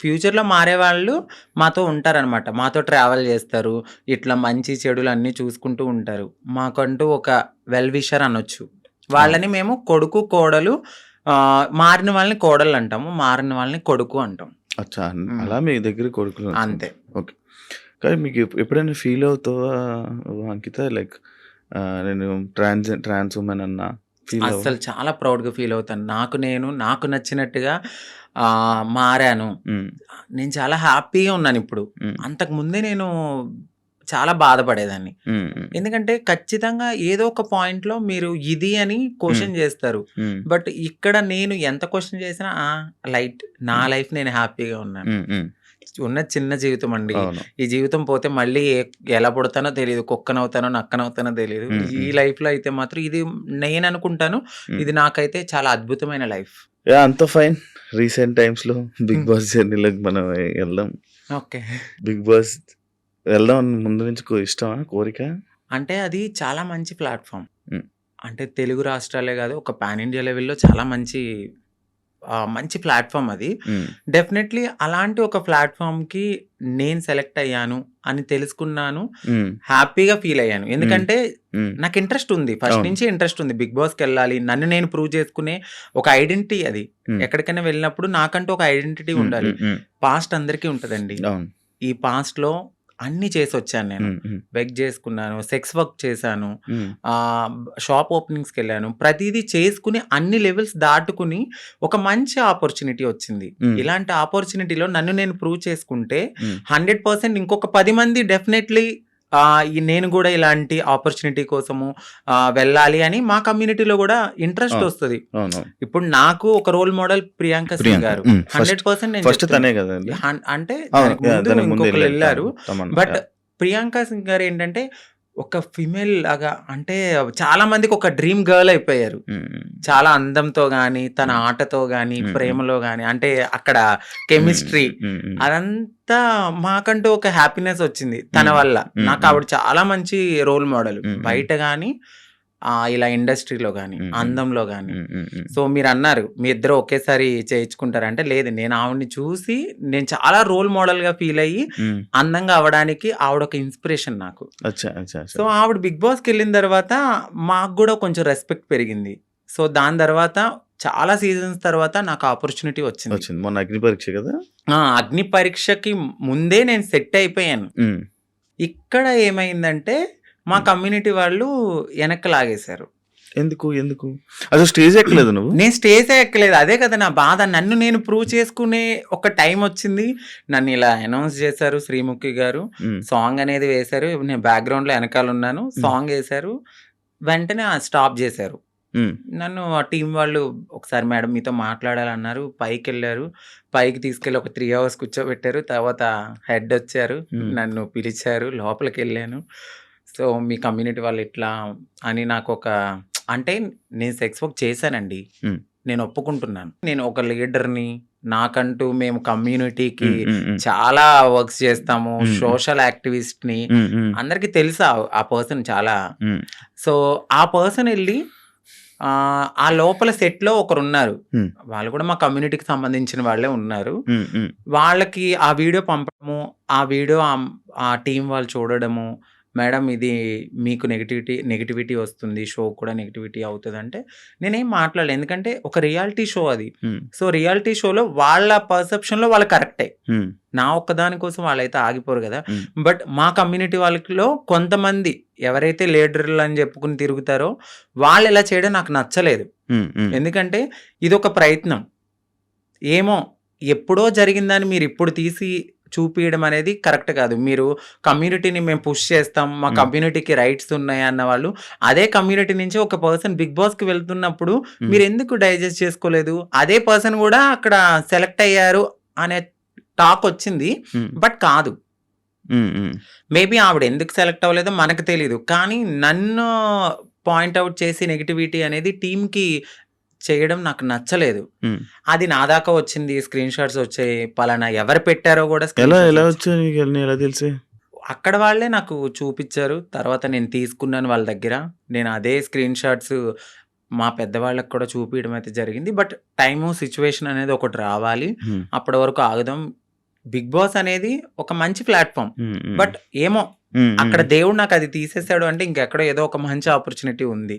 ఫ్యూచర్‌లో మారేవాళ్ళు మాతో ఉంటారనమాట. మాతో ట్రావెల్ చేస్తారు. ఇట్లా మంచి చెడులు అన్నీ చూసుకుంటూ ఉంటారు. మాకంటూ ఒక వెల్ విషర్ అనొచ్చు.
అవును.
వాళ్ళని మేము కొడుకు, కోడలు మారిన వాళ్ళని కోడలంటాము. మారిన వాళ్ళని కొడుకు అంటాం.
అచ్చా!
హ్మ్.
అలా మీ దగ్గర కొడుకులు
అంతే.
ఓకే. కానీ మీకు ఎప్పుడైనా ఫీల్ అవుతావా అంకిత? లైక్ నేను ట్రాన్స్ వుమెన్ అన్నా ఫీల్ అవ్వవా?
అస్సలు చాలా ప్రౌడ్‌గా ఫీల్ అవుతాను. నాకు నచ్చినట్టుగా మారాను.
హ్మ్.
నేను చాలా హ్యాపీగా ఉన్నానిప్పుడు.
హ్మ్.
అంతకుముందే నేను చాలా బాధపడేదాన్ని.
హ్మ్. హ్మ్.
ఎందుకంటే ఖచ్చితంగా ఏదో ఒక పాయింట్‌లో మీరు ఇది అని
హ్మ్.
క్వెషన్ చేస్తారు.
హ్మ్.
బట్ ఇక్కడ నేను ఎంత క్వెషన్ చేసినా లైట్ నా
హ్మ్.
లైఫ్ నేను హ్యాపీగా ఉన్నాను.
హ్మ్. హ్మ్.
ఉన్నది చిన్న జీవితం అండి.
అవును.
ఈ జీవితం పోతే మళ్ళీ ఎలా పుడతానో తెలీదు. కుక్కనవుతానో, నక్కనవుతానో తెలీదు.
హ్మ్.
ఈ
హ్మ్.
లైఫ్‌లో అయితే మాత్రం ఇది నేననుకుంటాను.
హ్మ్.
ఇది నాకైతే చాలా అద్భుతమైన లైఫ్.
యాహ్! అంతా ఫైన్. రీసెంట్ టైమ్స్‌లో బిగ్
హ్మ్.
బాస్ జర్నీలోకి మనం వెళ్దాం.
ఓకే.
బిగ్ బాస్ వెళ్దాం అని ముందు నుంచి ఇష్టమా? కోరిక?
అంటే అది చాలా మంచి ప్లాట్‌ఫార్మ్.
హ్మ్.
అంటే తెలుగు రాష్ట్రాలే గాదు. ఒక పాన్ ఇండియా లెవెల్‌లో చాలా మంచి ప్లాట్‌ఫార్మ్ అది.
హ్మ్.
డెఫినైట్‌లీ అలాంటి ఒక ప్లాట్‌ఫార్మ్‌కి నేను సెలెక్ట్ అయ్యాను అని తెలుసుకున్నాను.
హ్మ్.
హ్యాపీగా ఫీల్ అయ్యాను.
హ్మ్.
ఎందుకంటే
హ్మ్.
నాకు ఇంట్రెస్ట్ ఉంది. ఫస్ట్
అవును.
నుంచి ఇంట్రెస్ట్ ఉంది. బిగ్ బాస్‌కెళ్ళాలి. నన్ను నేను ప్రూవ్ చేసుకునే ఒక ఐడెంటిటీ అది.
హ్మ్.
ఎక్కడికైనా వెళ్ళినప్పుడు నాకంటూ ఒక ఐడెంటిటీ
హ్మ్.
ఉండాలి.
హ్మ్. హ్మ్.
పాస్ట్ అందరికీ ఉంటదండి.
అవును.
ఈ పాస్ట్‌లో అన్నీ చేసొచ్చాను నేను.
హ్మ్. హ్మ్.
బెగ్ చేసుకున్నాను. సెక్స్ వర్క్ చేశాను.
హ్మ్.
షాప్ ఓపెనింగ్స్‌కెళ్ళాను. ప్రతీదీ చేసుకొని అన్ని లెవెల్స్ దాటుకొని ఒక మంచి ఆపర్చునిటీ వచ్చింది.
హ్మ్.
ఇలాంటి ఆపర్చునిటీలో నన్ను నేను ప్రూవ్ చేసుకుంటే
హ్మ్.
100% ఇంకొక 10 మంది డెఫినైట్‌లీ నేను గూడా ఇలాంటి ఆపర్చునిటీ కోసము వెళ్ళాలి అని మా కమ్యూనిటీలో గూడా ఇంట్రెస్ట్
అవును.
ఒస్తది.
అవునవును.
ఇప్పుడు నాకు ఒక రోల్ మోడల్ ప్రియాంక సింగ్
ప్రియాంక.
గారు.
హ్మ్.
100% నేను
ఫస్ట్
చెప్తున్నా.
తనే గదండీ!
అంటే
అవును.
దానికి
యాహ్!
ముందు
దానికి ముందు ఎళ్ళాడు
ఇంకొకళ్ళెళ్లారు.
తమన్నా.
But
yeah!
ప్రియాంక సింగ్ గారు ఏంటంటే ఒక ఫీమేల్ లాగా అంటే చాలా మందికి ఒక డ్రీమ్ గర్ల్ అయిపోయారు.
హ్మ్. హ్మ్.
చాలా అందంతో గాని, తన
హ్మ్.
ఆటతో గాని,
హ్మ్. హ్మ్.
ప్రేమలో గాని అంటే అక్కడ
హ్మ్.
కెమిస్ట్రీ
హ్మ్. హ్మ్.
అదంతా మాకంటూ ఒక హ్యాపీనెస్ వచ్చింది తన
హ్మ్.
వల్ల.
హ్మ్.
నాకు
హ్మ్.
ఆవిడ చాలా మంచి రోల్ మోడల్.
హ్మ్. హ్మ్.
బయట గాని ఇలా ఇండస్ట్రీలో గాని,
హ్మ్. హ్మ్.
అందంలో గాని.
హ్మ్. హ్మ్. హ్మ్.
సో మీరన్నారు మీ ఇద్దరు ఒకేసారి చేయించుకుంటారా అంటే లేదు. నేను ఆవిడని చూసి నేను చాలా రోల్ మోడల్‌గా ఫీల్ అయ్యి
హ్మ్.
అందంగా అవ్వడానికి ఆవిడొక ఇన్‌స్పిరేషన్ నాకు.
అచ్చా! అచ్చా!
సో
అచ్చా!
ఆవిడ బిగ్ బాస్‌కెళ్ళిన తర్వాత మాకు గూడా కొంచెం రెస్పెక్ట్ పెరిగింది. సో దాని తర్వాత చాలా సీజన్స్ తర్వాత నాకు ఆపర్చునిటీ వచ్చింది.
వచ్చింది. మొన్న అగ్ని పరీక్ష గదా!
అగ్ని పరీక్షకి ముందే నేను సెట్ అయిపోయాను.
హ్మ్.
ఇక్కడ ఏమైందంటే మా
హ్మ్.
కమ్యూనిటీ వాళ్ళు వెనక్కి లాగేశారు.
ఎందుకు? ఎందుకు? అసలు స్టేజ్ ఎక్కలేదా నువ్వు?
నేను స్టేజే ఎక్కలేదు. అదే కదా నా బాధ. నన్ను నేను ప్రూవ్ చేసుకునే ఒక టైమొచ్చింది. నన్ను ఇలా అనౌన్స్ చేశారు శ్రీముఖి గారు.
హ్మ్.
సాంగ్ అనేది వేశారు. నేను బ్యాక్‌గ్రౌండ్‌లో ఎనకాలున్నాను.
హ్మ్.
సాంగేశారు. వెంటనే స్టాప్ జేశారు.
హ్మ్.
నన్ను ఆ టీమ్ వాళ్ళు ఒకసారి మేడం మీతో మాట్లాడాలన్నారు. పైకెళ్లారు. పైకి తీసుకెళ్ళి ఒక 3 అవర్స్ కూర్చోబెట్టారు. తర్వాత హెడొచ్చారు.
హ్మ్.
నన్ను పిలిచారు. లోపలికెళ్ళాను. సో, మీ కమ్యూనిటీ వాళ్ళు ఇట్లా అని నాకొక అంటే నేను సెక్స్ వర్క్ చేశానండి.
హ్మ్.
నేను ఒప్పుకుంటున్నాను. నేను ఒక లీడర్‌ని. నాకంటూ మేము కమ్యూనిటీకి
హ్మ్. హ్మ్. హ్మ్.
చాలా వర్క్స్ చేస్తాము.
హ్మ్. హ్మ్.
సోషల్ యాక్టివిస్ట్‌ని.
హ్మ్. హ్మ్.
అందరికి తెలుసు ఆ పర్సన్ చాలా.
హ్మ్.
సో, ఆ పర్సన్ ఎళ్లి ఆ లోపల సెట్‌లో ఒకరున్నారు.
హ్మ్.
వాళ్ళు కూడా మా కమ్యూనిటీకి సంబంధించిన వాళ్ళే ఉన్నారు.
హ్మ్. హ్మ్.
వాళ్ళకి ఆ వీడియో పంపడము, ఆ వీడియో ఆ టీమ్ వాళ్ళు చూడడము, మేడం ఇది మీకు నెగటివిటీ వస్తుంది. షో కూడా నెగటివిటీ అవుతదంటే, నేనేం మాట్లాడలే. ఎందుకంటే ఒక రియాలిటీ షో అది.
హ్మ్.
సో, రియాలిటీ షోలో వాళ్ళ పర్సెప్షన్‌లో వాళ్ళు కరెక్టే.
హ్మ్.
నా ఒక్కదాని కోసం వాళ్ళైతే ఆగిపోరు గదా!
హ్మ్.
బట్ మా కమ్యూనిటీ వాళ్ళలో కొంతమంది ఎవరైతే లీడర్‌లని చెప్పుకొని తిరుగుతారో, వాళ్ళిలా చేయడం నాకు నచ్చలేదు.
హ్మ్. హ్మ్.
ఎందుకంటే ఇదొక ప్రయత్నం. ఏమో ఎప్పుడో జరిగిందాన్ని మీరిప్పుడు తీసి చూపియడం అనేది కరెక్ట్ కాదు. మీరు కమ్యూనిటీని మేము పుష్ చేస్తాం, మా కమ్యూనిటీకి రైట్స్ ఉన్నాయి అన్న వాళ్ళు అదే కమ్యూనిటీ నుంచి ఒక పర్సన్ బిగ్ బాస్‌కి వెళ్తున్నప్పుడు మీరెందుకు డైజెస్ట్ చేసుకోలేదు? అదే పర్సన్ కూడా అక్కడ సెలెక్ట్ అయ్యారు అనే టాక్ వచ్చింది. బట్ కాదు. మేబీ ఆవిడ ఎందుకు సెలెక్ట్ అవ్వలేదో మనకు తెలీదు. కానీ నన్ను పాయింట్ అవుట్ చేసి నెగటివిటీ అనేది టీమ్‌కి చేయడం నాకు నచ్చలేదు. అది నా దాకా వచ్చింది. స్క్రీన్ షాట్స్ వచ్చాయి. పలానా ఎవరు పెట్టారో కూడా స్క్రీన్
ఎలా
షాట్స్
ఎలా
వచ్చాయి.
వచ్చాయి నీకు అన్నీ ఎలా తెలిసి?
అక్కడ వాళ్ళే నాకు చూపిచ్చారు. తర్వాత నేను తీసుకున్నాను వాళ్ళ దగ్గర. నేను అదే స్క్రీన్ షాట్స్ మా పెద్దవాళ్ళకి కూడా చూపియడం అయితే జరిగింది. బట్ టైము, సిచ్యువేషన్ అనేది ఒకటి రావాలి. అప్పటి వరకు ఆగుదాం. బిగ్ బాస్ అనేది ఒక మంచి ప్లాట్‌ఫామ్. బట్ ఏమో అక్కడ దేవుడు నాకు అది తీసేసాడు అంటే ఇంకెక్కడో ఏదో ఒక మంచి ఆపర్చునిటీ ఉంది.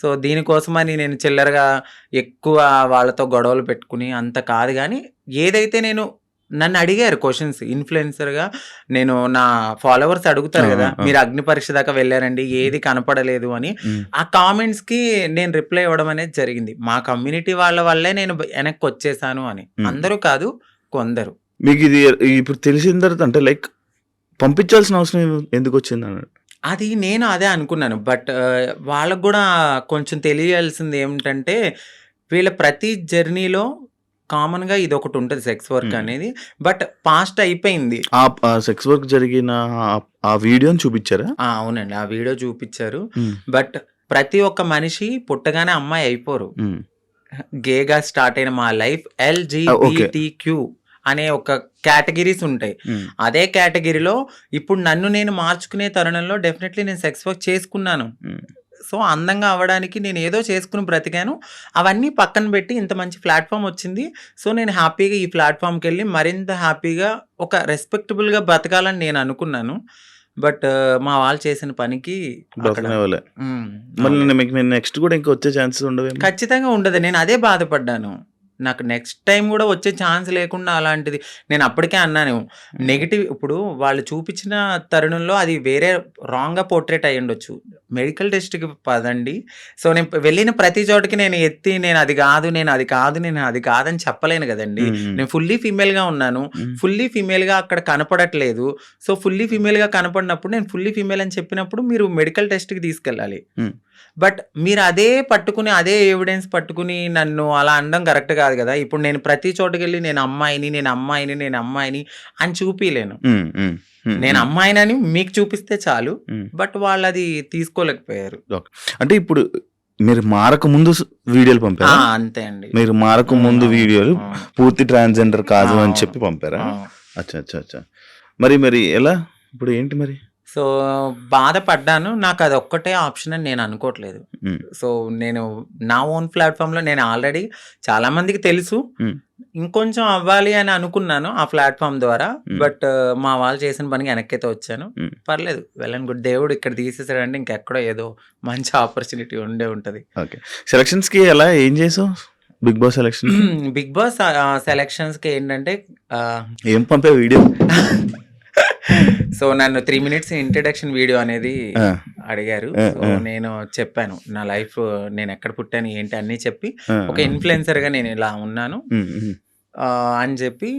సో దీనికోసమని నేను చిల్లరగా ఎక్కువ వాళ్ళతో గొడవలు పెట్టుకుని అంత కాదు గానీ, ఏదైతే నేను నన్ను అడిగారు క్వెషన్స్ ఇన్‌ఫ్లుయెన్సర్‌గా నేను నా ఫాలోవర్స్ అడుగుతారు గదా! మీరు అగ్ని పరీక్ష దాకా వెళ్లారండి. ఏది కనపడలేదు అని. ఆ కామెంట్స్‌కి నేను రిప్లై ఇవ్వడం అనేది జరిగింది. మా కమ్యూనిటీ వాళ్ళ వల్లే నేను వెనక్కొచ్చేసాను అని. అందరూ కాదు, కొందరు.
మీకు ఇది ఇప్పుడు తెలిసిన తర్వాత అంటే లైక్ పంపించాల్సిన అవసరం ఎందుకొచ్చిందన్నాడు?
అది నేను అదే అనుకున్నాను. బట్ వాళ్ళకి గూడా కొంచెం తెలియాల్సింది ఏమిటంటే, వీళ్ళ ప్రతి జర్నీలో కామన్‌గా ఇదొకటుంటది సెక్స్ వర్క్ అనేది. బట్ పాస్ట్ అయిపోయింది.
ఆ సెక్స్ వర్క్ జరిగిన ఆ వీడియోని చూపిచ్చారా?
అవునండి. ఆ వీడియో చూపిచ్చారు. బట్ ప్రతి ఒక్క మనిషి పుట్టగానే అమ్మాయి అయిపోరు. గేగా స్టార్ట్ అయిన మా లైఫ్
ఓకే.
ఎల్‌జీబీటీక్యూ అనే ఒక కేటగిరీస్ ఉంటాయి. అదే కేటగిరీలో ఇప్పుడు నన్ను నేను మార్చుకునే తరుణంలో డెఫినెట్‌లీ నేను సెక్స్ వర్క్ చేసుకున్నాను. సో, అందంగా అవ్వడానికి నేను ఏదో చేసుకొని బ్రతికాను. అవన్నీ పక్కన పెట్టి ఇంత మంచి ప్లాట్‌ఫామ్ వచ్చింది. సో, నేను హ్యాపీగా ఈ ప్లాట్‌ఫామ్‌కెళ్ళి మరింత హ్యాపీగా ఒక రెస్పెక్టబుల్‌గా బ్రతకాలని నేను అనుకున్నాను. బట్ మా వాళ్ళు చేసిన పనికి అక్కడ
బ్రతకనివ్వలే. మళ్ళీ
అవ్వలేదు.
మీకు నెక్స్ట్ కూడా ఇంకా వచ్చే ఛాన్సెస్ ఉండవేమో?
ఖచ్చితంగా ఉండదు. నేను అదే బాధపడ్డాను. నాకు నెక్స్ట్ టైమ్ గూడా వచ్చే ఛాన్స్ లేకుండా అలాంటిది నేను అప్పటికే అన్నాను. నెగెటివ్ ఇప్పుడు వాళ్ళు చూపించిన తరుణంలో అది వేరే రాంగ్‌గా పోర్ట్రేట్ అయ్యుండొచ్చు. మెడికల్ టెస్ట్‌కి పదండి. సో, నేను వెళ్ళిన ప్రతి చోటకి నేను ఎత్తి నేను అది కాదు, నేను అది కాదు, నేను అది కాదని చెప్పలేను గదండీ. నేను ఫుల్లీ ఫీమేల్‌గా ఉన్నాను. ఫుల్లీ ఫీమేల్‌గా అక్కడ కనపడట్లేదు. సో, ఫుల్లీ ఫీమేల్‌గా కనపడినప్పుడు నేను ఫుల్లీ ఫీమేల్ అని చెప్పినప్పుడు మీరు మెడికల్ టెస్ట్‌కి తీసుకెళ్ళాలి. బట్ మీరు అదే పట్టుకుని, అదే ఎవిడెన్స్ పట్టుకుని నన్ను అలా అనడం కరెక్ట్ కాదు గదా! ఇప్పుడు నేను ప్రతి చోటకెళ్ళి నేను అమ్మాయిని, నేను అమ్మాయిని, నేను అమ్మాయిని అని చూపియలేను. నేను అమ్మాయినని మీకు చూపిస్తే చాలు. బట్ వాళ్ళది తీసుకోలేకపోయారు.
ఓకే. అంటే ఇప్పుడు మీరు మారక ముందు వీడియోలు పంపారా?
అంతే అండి.
మీరు మారక ముందు వీడియోలు
అవును.
పూర్తి ట్రాన్స్‌జెండర్ కాదు అని
అవును.
చెప్పి పంపారా?
అవును.
అచ్చా. మరి ఎలా? ఇప్పుడు ఏంటి మరి?
సో, బాధపడ్డాను. నాకు అదొక్కటే ఆప్షన్ అని నేను అనుకోవట్లేదు. సో, నేను నా ఓన్ ప్లాట్‌ఫామ్‌లో నేను ఆల్రెడీ చాలా మందికి తెలుసు. ఇంకొంచెం అవ్వాలి అని అనుకున్నాను ఆ ప్లాట్‌ఫామ్ ద్వారా. బట్ మా వాళ్ళు చేసిన పనికి వెనక్కైతే వచ్చాను. పర్లేదు. Well and good. దేవుడు ఇక్కడ తీసేసాడంటే ఇంకెక్కడో ఏదో మంచి ఆపర్చునిటీ ఉండే ఉంటది.
ఓకే. సెలక్షన్స్‌కి ఎలా ఏం చేసావు? Big boss selection
big boss సెలక్షన్స్‌కి ఏంటంటే
ఏం పంపావు వీడియో?
సో, నన్ను 3 మినిట్స్ ఇంట్రడక్షన్ వీడియో అనేది
ఆ!
అడిగారు. సో, నేను చెప్పాను. నా లైఫ్ నేను ఎక్కడ పుట్టాను, ఏంటి అన్నీ చెప్పి ఒక
ఆ!
ఇన్‌ఫ్లుయెన్సర్‌గా నేను ఇలా ఉన్నాను అని చెప్పి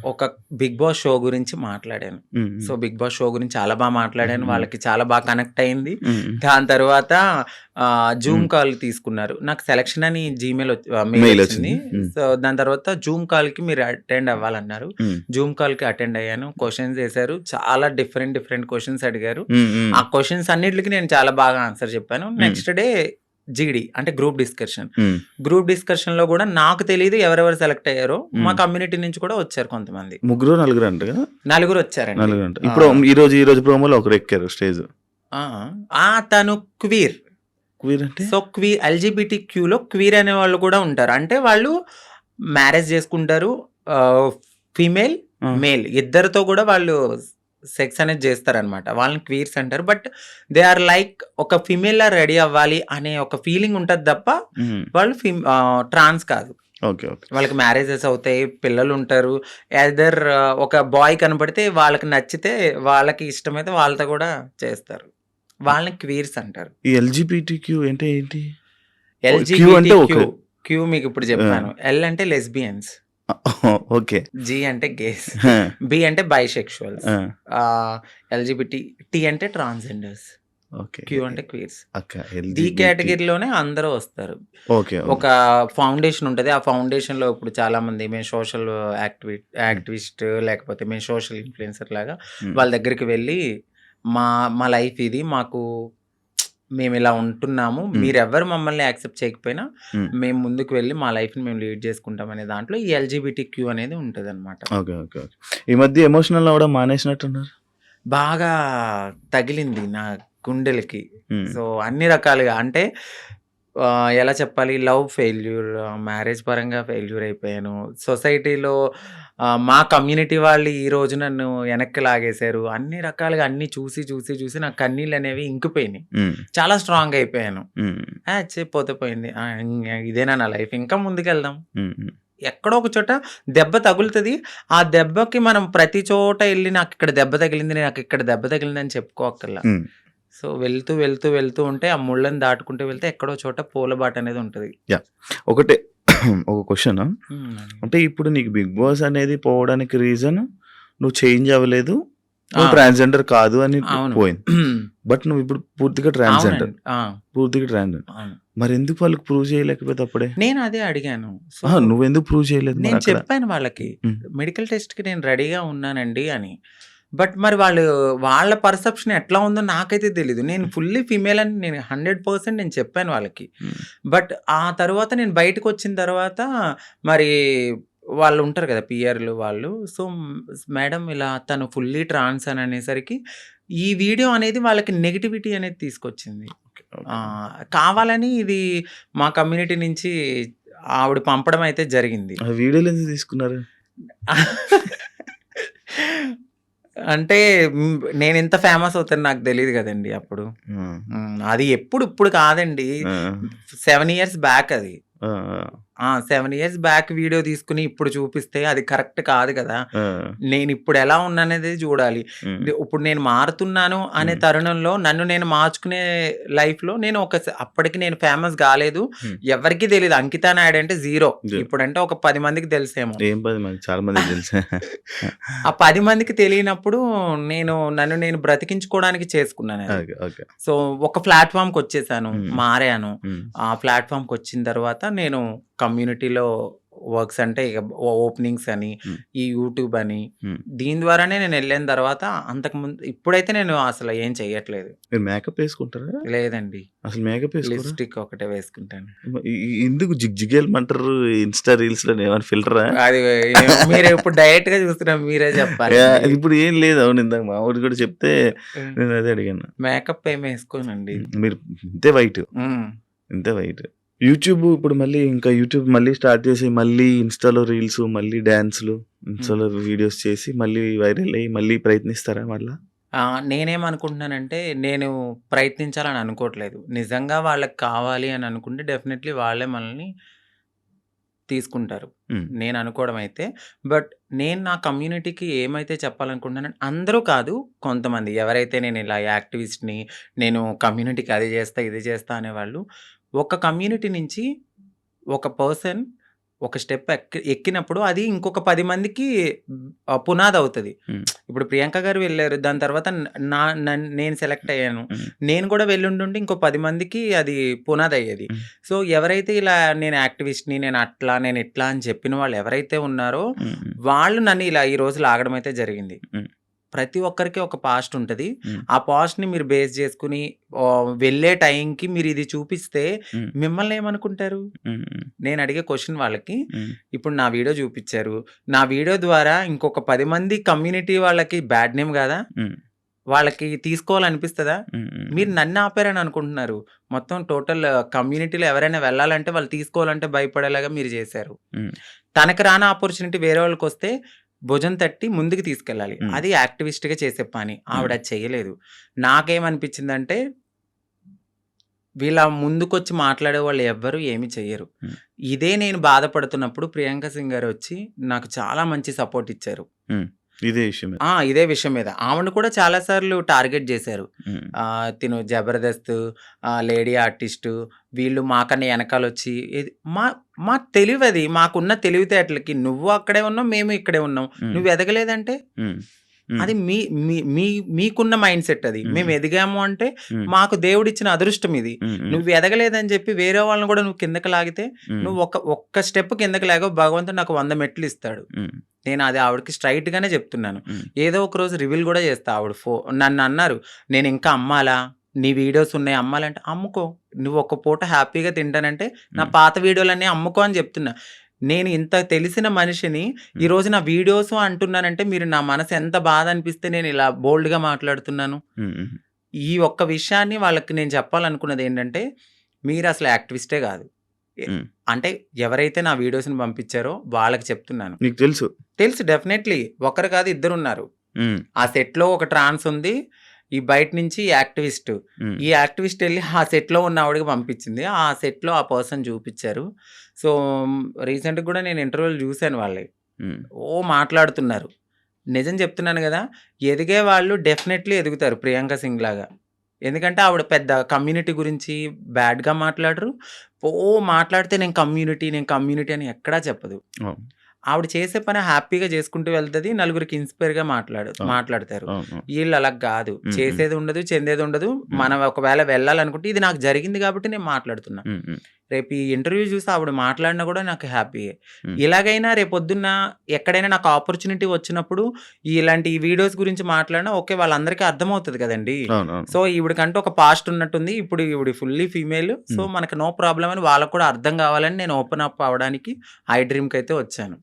ఒక బిగ్ బాస్ షో గురించి మాట్లాడాను. సో, బిగ్ బాస్ షో గురించి చాలా బాగా మాట్లాడాను. వాళ్ళకి చాలా బాగా కనెక్ట్ అయింది. దాని తర్వాత జూమ్ కాల్ తీసుకున్నారు. నాకు సెలక్షన్ అని మెయిల్
మెయిల్
వచ్చింది.
వచ్చింది.
సో, దాని తర్వాత జూమ్ కాల్‌కి మీరు అటెండ్ అవ్వాలన్నారు. జూమ్ కాల్‌కి అటెండ్ అయ్యాను. క్వెషన్స్ వేశారు. చాలా డిఫరెంట్ క్వెషన్స్ అడిగారు. ఆ క్వెషన్స్ అన్నిట్లికి నేను చాలా బాగా ఆన్సర్ చెప్పాను. నెక్స్ట్ డే జీడీ అంటే గ్రూప్ డిస్కషన్. గ్రూప్ డిస్కషన్‌లో కూడా నాకు తెలీదు ఎవరెవరు సెలెక్ట్ అయ్యారో. మా కమ్యూనిటీ నుంచి కూడా వచ్చారు కొంతమంది.
ముగ్గురు నలుగురు అంట కదా?
నలుగురు వచ్చారండి.
నలుగురు అంట. ఇప్పుడు ఈ రోజు ప్రోమోలో ఒకరు ఎక్కారు స్టేజ్.
తను క్వీర్.
క్వీర్ అంటే?
సో, ఎల్‌జీబీటీక్యూలో క్వీర్ అనే వాళ్ళు కూడా ఉంటారు. అంటే వాళ్ళు మ్యారేజ్ చేసుకుంటారు. ఫీమేల్, మేల్ ఇద్దరితో కూడా వాళ్ళు సెక్స్ అనేది చేస్తారనమాట. వాళ్ళని క్వీర్స్ అంటారు. బట్ దే ఆర్ లైక్ ఒక ఫీమేల్‌లా రెడీ అవ్వాలి అనే ఒక ఫీలింగ్ ఉంటది తప్ప వాళ్ళు ట్రాన్స్ కాదు.
ఓకే.
వాళ్ళకి మ్యారేజెస్ అవుతాయి. పిల్లలు ఉంటారు. ఎదర్ ఒక బాయ్ కనపడితే వాళ్ళకి నచ్చితే వాళ్ళకి ఇష్టమైతే వాళ్ళతో కూడా చేస్తారు. వాళ్ళని క్వీర్స్ అంటారు.
ఈ ఎల్‌జీబీటీక్యూ అంటే ఏంటి?
ఎల్‌జీబీటీక్యూ మీకు ఇప్పుడు చెప్పాను. ఎల్ అంటే లెస్బియన్స్.
ఓకే.
జీ అంటే గేస్,
ఆ!
బి అంటే బైసెక్షువల్స్,
ఆ!
ఎల్జిబిటి, టీ అంటే ట్రాన్స్జెండర్స్,
ఓకే.
క్యూ అంటే క్వీర్స్.
అక్క
డి
ఎల్‌జిబిటి.
కేటగిరీలోనే అందరూ వస్తారు.
ఓకే.
ఒక ఫౌండేషన్ ఉంటది. ఆ ఫౌండేషన్‌లో ఇప్పుడు చాలామంది మేము సోషల్ యాక్టివిస్ట్ లేకపోతే మేము సోషల్ ఇన్‌ఫ్లుయెన్సర్ లాగా
హ్మ్.
వాళ్ళ దగ్గరికి వెళ్ళి మా మా లైఫ్ ఇది. మేమిలా ఉంటున్నాము.
హ్మ్.
మీరెవ్వరు మమ్మల్ని యాక్సెప్ట్ చేయకపోయినా
హ్మ్.
మేము ముందుకు వెళ్ళి మా లైఫ్‌ని మేము లీడ్ చేసుకుంటాం అనే దాంట్లో ఈ ఎల్‌జిబిటిక్యూ అనేది ఉంటదనమాట.
ఓకే. ఓకే. ఓకే. ఈ మధ్య ఎమోషనల్ అవ్వడం మానేసినట్టున్నారు?
బాగా తగిలింది నా గుండెలకి.
హ్మ్.
సో, అన్ని రకాలుగా అంటే ఎలా చెప్పాలి? లవ్ ఫెయిల్యూర్, మ్యారేజ్ పరంగా ఫెయిల్యూర్ అయిపోయాను. సొసైటీలో మా కమ్యూనిటీ వాళ్ళు ఈరోజు నన్ను వెనక్కి లాగేశారు. అన్ని రకాలుగా అన్నీ చూసి నా కన్నీళ్ళనేవి ఇంకిపోయినాయి.
హ్మ్.
చాలా స్ట్రాంగ్ అయిపోయాను.
హ్మ్.
పోతే పోయింది. ఇదేనా నా లైఫ్, ఇంకా ముందుకెళ్దాం.
హ్మ్. హ్మ్.
ఎక్కడో ఒక చోట దెబ్బ తగులుతది. ఆ దెబ్బకి మనం ప్రతి చోట ఎళ్లి నాకిక్కడ దెబ్బ తగిలింది, నాకిక్కడ దెబ్బ తగిలిందని చెప్పుకోక్కర్లా.
హ్మ్.
సో, వెళ్తూ ఉంటే ఆ ముళ్ళని దాటుకుంటూ వెళ్తే ఎక్కడో చోట పూలబాటనేది ఉంటది.
యాహ్! ఒకటే ఒక క్వెషను.
హ్మ్.
అంటే ఇప్పుడు నీకు 'బిగ్ బాస్' అనేది పోవడానికి రీజన్ నువ్వు చేంజ్ అవ్వలేదు. నువ్వు
ఆ!
ట్రాన్స్‌జెండర్ కాదు అని
అవును.
పోయింది. బట్ నువ్విప్పుడు పూర్తిగా ట్రాన్స్‌జెండర్.
అవునండి. ఆ!
పూర్తిగా ట్రాన్స్‌జెండర్.
అవును.
మరెందుకు వాళ్ళకి ప్రూవ్ చేయలేకపోతే అప్పుడే?
నేను అదే అడిగాను. సో,
అహా! నువ్వెందుకు ప్రూవ్ చేయలేదు
నేను
మరక్కడ?
చెప్పాను వాళ్ళకి.
హ్మ్.
మెడికల్ టెస్ట్‌కి నేను రెడీగా ఉన్నానండి అని. బట్ మరి వాళ్ళ పర్సెప్షన్ ఎట్లా ఉందో నాకైతే తెలీదు. నేను ఫుల్లీ ఫీమేల్ అని నేను 100% నేను చెప్పాను వాళ్ళకి.
హ్మ్.
బట్ ఆ తర్వాత నేను బయటకొచ్చిన తర్వాత మరి వాళ్ళు ఉంటారు కదా! పీఆర్‌లు వాళ్ళు. సో, మేడం ఇలా తను ఫుల్లీ ట్రాన్స్ అని అనేసరికి ఈ వీడియో అనేది వాళ్ళకి నెగటివిటీ అనేది తీసుకొచ్చింది.
ఓకే. ఓకే.
కావాలని ఇది మా కమ్యూనిటీ నుంచి ఆవిడ పంపడం అయితే జరిగింది.
ఆ వీడియోలెందుకు తీసుకున్నారు?
అంటే నేనింత ఫేమస్ అవుతాను నాకు తెలీదు గదండీ అప్పుడు.
ఆ!
అది ఇప్పుడు కాదండి.
ఆ!
7 ఇయర్స్ బ్యాక్ అది.
ఆ!
7 ఇయర్స్ బ్యాక్ వీడియో తీసుకొని ఇప్పుడు చూపిస్తే అది కరెక్ట్ కాదు గదా!
ఆ!
నేనిప్పుడు ఎలా ఉన్నాననేది జూడాలి.
హ్మ్.
ఇప్పుడు నేను మారుతున్నాను అనే
హ్మ్.
తరుణంలో నన్ను నేను మార్చుకునే లైఫ్‌లో నేను అప్పటికి నేను ఫేమస్ గాలేదు.
హ్మ్.
ఎవరికీ తెలీదు. అంకితా నాయుడు అంటే జీరో.
జ
ఇప్పుడంటే ఒక 10 మందికి తెలుసేమో.
ఏం 10 మంది చాలా మందికి తెలుసు.
ఆ 10 మందికి తెలియనప్పుడు నన్ను నేను బ్రతికించుకోవడానికి చేసుకున్నానది.
ఓకే. ఓకే.
సో, ఒక ప్లాట్‌ఫార్మ్‌కొచ్చేసాను.
హ్మ్.
మారాను.
హ్మ్.
ఆ ప్లాట్‌ఫార్మ్‌కొచ్చిన తర్వాత నేను కమ్యూనిటీలో వర్క్స్ అంటే ఇక ఓపెనింగ్స్ అని,
హ్మ్.
ఈ యూట్యూబ్ అని,
హ్మ్.
దీని ద్వారానే నేనెళ్ళిన తర్వాత ఇప్పుడైతే నేను అసలు ఏం చెయ్యట్లేదు.
మీరు మేకప్ ఏసుకుంటారా?
లేదండి.
అసలు మేకప్ ఏసుకోరా?
లిప్‌స్టిక్ ఒకటే వేసుకుంటాను.
ఎందుకు జిగేలమంటారు ఇన్‌స్టా రీల్స్‌లోని ఏమైనా ఫిల్టరా?
అది మీరు ఇప్పుడు డైరెక్ట్‌గా చూస్తున్నారు, మీరే చెప్పాలండి.
ఇప్పుడు ఏం లేదు. అవును ఇందాక మావోడు కూడా చెప్తే
హ్మ్.
నేను అదే అడిగాను.
మేకప్ ఏమేసుకోనండి.
మీరు ఇంతే వైట్.
హ్మ్.
ఇంతే వైట్. యూట్యూబ్ ఇప్పుడు మళ్ళీ ఇంకా యూట్యూబ్ మళ్ళీ స్టార్ట్ చేసి మళ్ళీ ఇన్‌స్టాలో రీల్స్, మళ్ళీ డాన్స్‌లు,
హ్మ్.
ఇన్‌స్టాలో వీడియోస్ చేసి మళ్ళీ వైరల్ అయ్యి మళ్ళీ ప్రయత్నిస్తారా మళ్ళా?
నేనేమనుకుంటున్నానంటే, నేను ప్రయత్నించాలని అనుకోవట్లేదు. నిజంగా వాళ్ళకి కావాలి అని అనుకుంటే డెఫినెట్‌లీ వాళ్ళే మనల్ని తీసుకుంటారు.
హ్మ్.
నేననుకోవడం అయితే. బట్ నేను నా కమ్యూనిటీకి ఏమైతే చెప్పాలనుకుంటున్నానంటే అందరూ కాదు, కొంతమంది ఎవరైతే నేను ఇలా యాక్టివిస్ట్‌ని, నేను కమ్యూనిటీకి అది చేస్తా, ఇది చేస్తా అనేవాళ్ళు, ఒక కమ్యూనిటీ నుంచి ఒక పర్సన్ ఒక స్టెప్ ఎక్కినప్పుడు అది ఇంకొక 10 మందికి పునాదవుతది.
హ్మ్.
ఇప్పుడు ప్రియాంక గారు వెళ్లారు. దాని తర్వాత నేను సెలెక్ట్ అయ్యాను.
హ్మ్.
నేను కూడా వెళ్ళుండుంటే ఇంకో 10 మందికి అది పునాదయ్యేది.
హ్మ్.
సో, ఎవరైతే ఇలా నేను యాక్టివిస్ట్‌ని, నేను ఇట్లా అని చెప్పిన వాళ్ళు ఎవరైతే ఉన్నారో,
హ్మ్.
వాళ్ళు నన్ను ఇలా ఈ రోజు లాగడం అయితే జరిగింది.
హ్మ్.
ప్రతి ఒక్కరికి ఒక పాస్ట్ ఉంటది.
హ్మ్.
ఆ పాస్ట్‌ని మీరు బేస్ చేసుకొని వెళ్ళే టైంకి మీరిది చూపిస్తే
హ్మ్.
మిమ్మల్ని ఏమనుకుంటారు?
హ్మ్. హ్మ్.
నేను అడిగే క్వెషన్ వాళ్ళకి,
హ్మ్.
ఇప్పుడు నా వీడియో చూపిచ్చారు. నా వీడియో ద్వారా ఇంకొక 10 మంది కమ్యూనిటీ వాళ్ళకి బ్యాడ్ నేమ్ గాదా?
హ్మ్.
వాళ్ళకి తీసుకోవాలనిపిస్తదా?
హ్మ్.
మీరు నన్ను ఆపారని అనుకుంటున్నారు. మొత్తం టోటల్ కమ్యూనిటీలో ఎవరైనా వెళ్ళాలంటే వాళ్ళు తీసుకోవాలంటే భయపడేలాగా మీరు చేశారు.
హ్మ్.
తనకు రాని ఆపర్చునిటీ వేరే వాళ్ళకొస్తే భుజం తట్టి ముందుకు తీసుకెళ్ళాలి.
హ్మ్.
అది యాక్టివిస్ట్‌గా చేసే పని. ఆవిడ
హ్మ్.
అది చేయలేదు. నాకేమనిపించిందంటే వీళ్ళ ముందుకొచ్చి మాట్లాడేవాళ్ళు ఎవ్వరు ఏమి చెయ్యరు.
హ్మ్.
ఇదే నేను బాధపడుతున్నప్పుడు ప్రియాంక సింగ్ గారొచ్చి నాకు చాలా మంచి సపోర్ట్ ఇచ్చారు.
హ్మ్. ఇదే విషయం మీద.
ఇదే విషయం మీద. ఆమెను కూడా చాలా సార్లు టార్గెట్ చేశారు.
హ్మ్.
తిను జబర్దస్త్, లేడీ ఆర్టిస్టు వీళ్ళు మాకన్నా వెనకాలొచ్చి మా తెలివది. మాకున్న తెలివితేటలకి నువ్వు అక్కడే ఉన్నావు, మేము ఇక్కడే ఉన్నాం.
హ్మ్.
నువ్వు ఎదగలేదంటే
హ్మ్. హ్మ్.
అది మీ మీ మీ మీకున్న మైండ్ సెట్ అది.
హ్మ్.
మేము ఎదిగాము అంటే
హ్మ్.
మాకు దేవుడిచ్చిన అదృష్టం ఇది.
హ్మ్. హ్మ్.
నువ్వు ఎదగలేదని చెప్పి వేరే వాళ్ళని కూడా నువ్వు కిందకి లాగితే
హ్మ్.
నువ్వు ఒక్క స్టెప్ కిందకి లాగావు, భగవంతుడు నాకు 100 మెట్లు ఇస్తాడు.
హ్మ్.
నేను అది ఆవిడకి స్ట్రైట్‌గానే చెప్తున్నాను.
హ్మ్.
ఏదో ఒక రోజు రివీల్ కూడా చేస్తా. ఆవిడ నన్ను అన్నారు, "నేను ఇంకా అమ్మాలా? నీ వీడియోస్ ఉన్నాయి అమ్మాలంటే." అమ్ముకో. నువ్వు ఒక పూట హ్యాపీగా తింటానంటే నా
హ్మ్.
పాత వీడియోలన్నీ అమ్ముకో అని చెప్తున్నా. నేను ఇంత తెలిసిన మనిషిని ఈరోజు నా వీడియోస్ అంటున్నానంటే మీరు నా మనసు ఎంత బాధ అనిపిస్తే నేను ఇలా బోల్డ్‌గా మాట్లాడుతున్నాను.
హ్మ్. హ్మ్.
ఈ ఒక్క విషయాన్ని వాళ్ళకి నేను చెప్పాలనుకున్నది ఏంటంటే, మీరు అసలు యాక్టివిస్టే కాదు. ఎ
హ్మ్.
అంటే ఎవరైతే నా వీడియోస్‌ని పంపించారో వాళ్ళకి చెప్తున్నాను.
నీకు తెలుసు.
తెలుసు డెఫినెట్‌లీ. ఒకరు కాదు ఇద్దరున్నారు.
హ్మ్.
ఆ సెట్‌లో ఒక ట్రాన్స్ ఉంది. ఈ బయట నుంచి యాక్టివిస్ట్.
హ్మ్.
ఈ యాక్టివిస్ట్ ఎళ్లి ఆ సెట్‌లో ఉన్న ఆవిడకి పంపించింది. ఆ సెట్‌లో ఆ పర్సన్ చూపిచ్చారు. సో, రీసెంట్‌గా కూడా నేను ఇంటర్వ్యూలు చూసాను వాళ్ళయి.
హ్మ్.
మాట్లాడుతున్నారు. నిజం చెప్తున్నాను గదా! ఎదిగే వాళ్ళు డెఫినెట్‌లీ ఎదుగుతారు 'ప్రియాంక సింగ్' లాగా. ఎందుకంటే ఆవిడ పెద్ద కమ్యూనిటీ గురించి బ్యాడ్‌గా మాట్లాడరు. మాట్లాడితే నేను కమ్యూనిటీ అని ఎక్కడా చెప్పదు.
అవును.
ఆవిడ చేసే పని హ్యాపీగా చేసుకుంటూ వెళ్తది. నలుగురికి ఇన్‌స్పైర్‌గా
అవును.
మాట్లాడతారు.
అవును.
ఈళ్ళు అలా గాదు.
హ్మ్. హ్మ్.
చేసేది ఉండదు, చెందేది ఉండదు.
హ్మ్.
మనం ఒకవేళ వెళ్ళాలనుకుంటే ఇది నాకు జరిగింది కాబట్టి నేను మాట్లాడుతున్నా.
హ్మ్. హ్మ్.
రేపు ఈ ఇంటర్వ్యూ చూసి ఆవిడ మాట్లాడినా కూడా నాకు హ్యాపీయే.
హ్మ్.
ఇలాగైనా రేపొద్దున్న ఎక్కడైనా నాకు ఆపర్చునిటీ వచ్చినప్పుడు ఈ వీడియోస్ గురించి మాట్లాడినా ఓకే. వాళ్ళందరికీ అర్థమవుతది కదండీ!
అవునవును.
సో, ఈవిడకంటూ ఒక పాస్ట్ ఉన్నట్టుంది. ఇప్పుడు ఈవిడ ఫుల్లీ ఫీమేల్. సో,
హ్మ్.
మనకు నో ప్రాబ్లమ్ అని వాళ్ళకి కూడా అర్థం కావాలని నేను ఓపెన్ అప్ అవ్వడానికి ఐ డ్రీమ్‌కైతే వచ్చాను.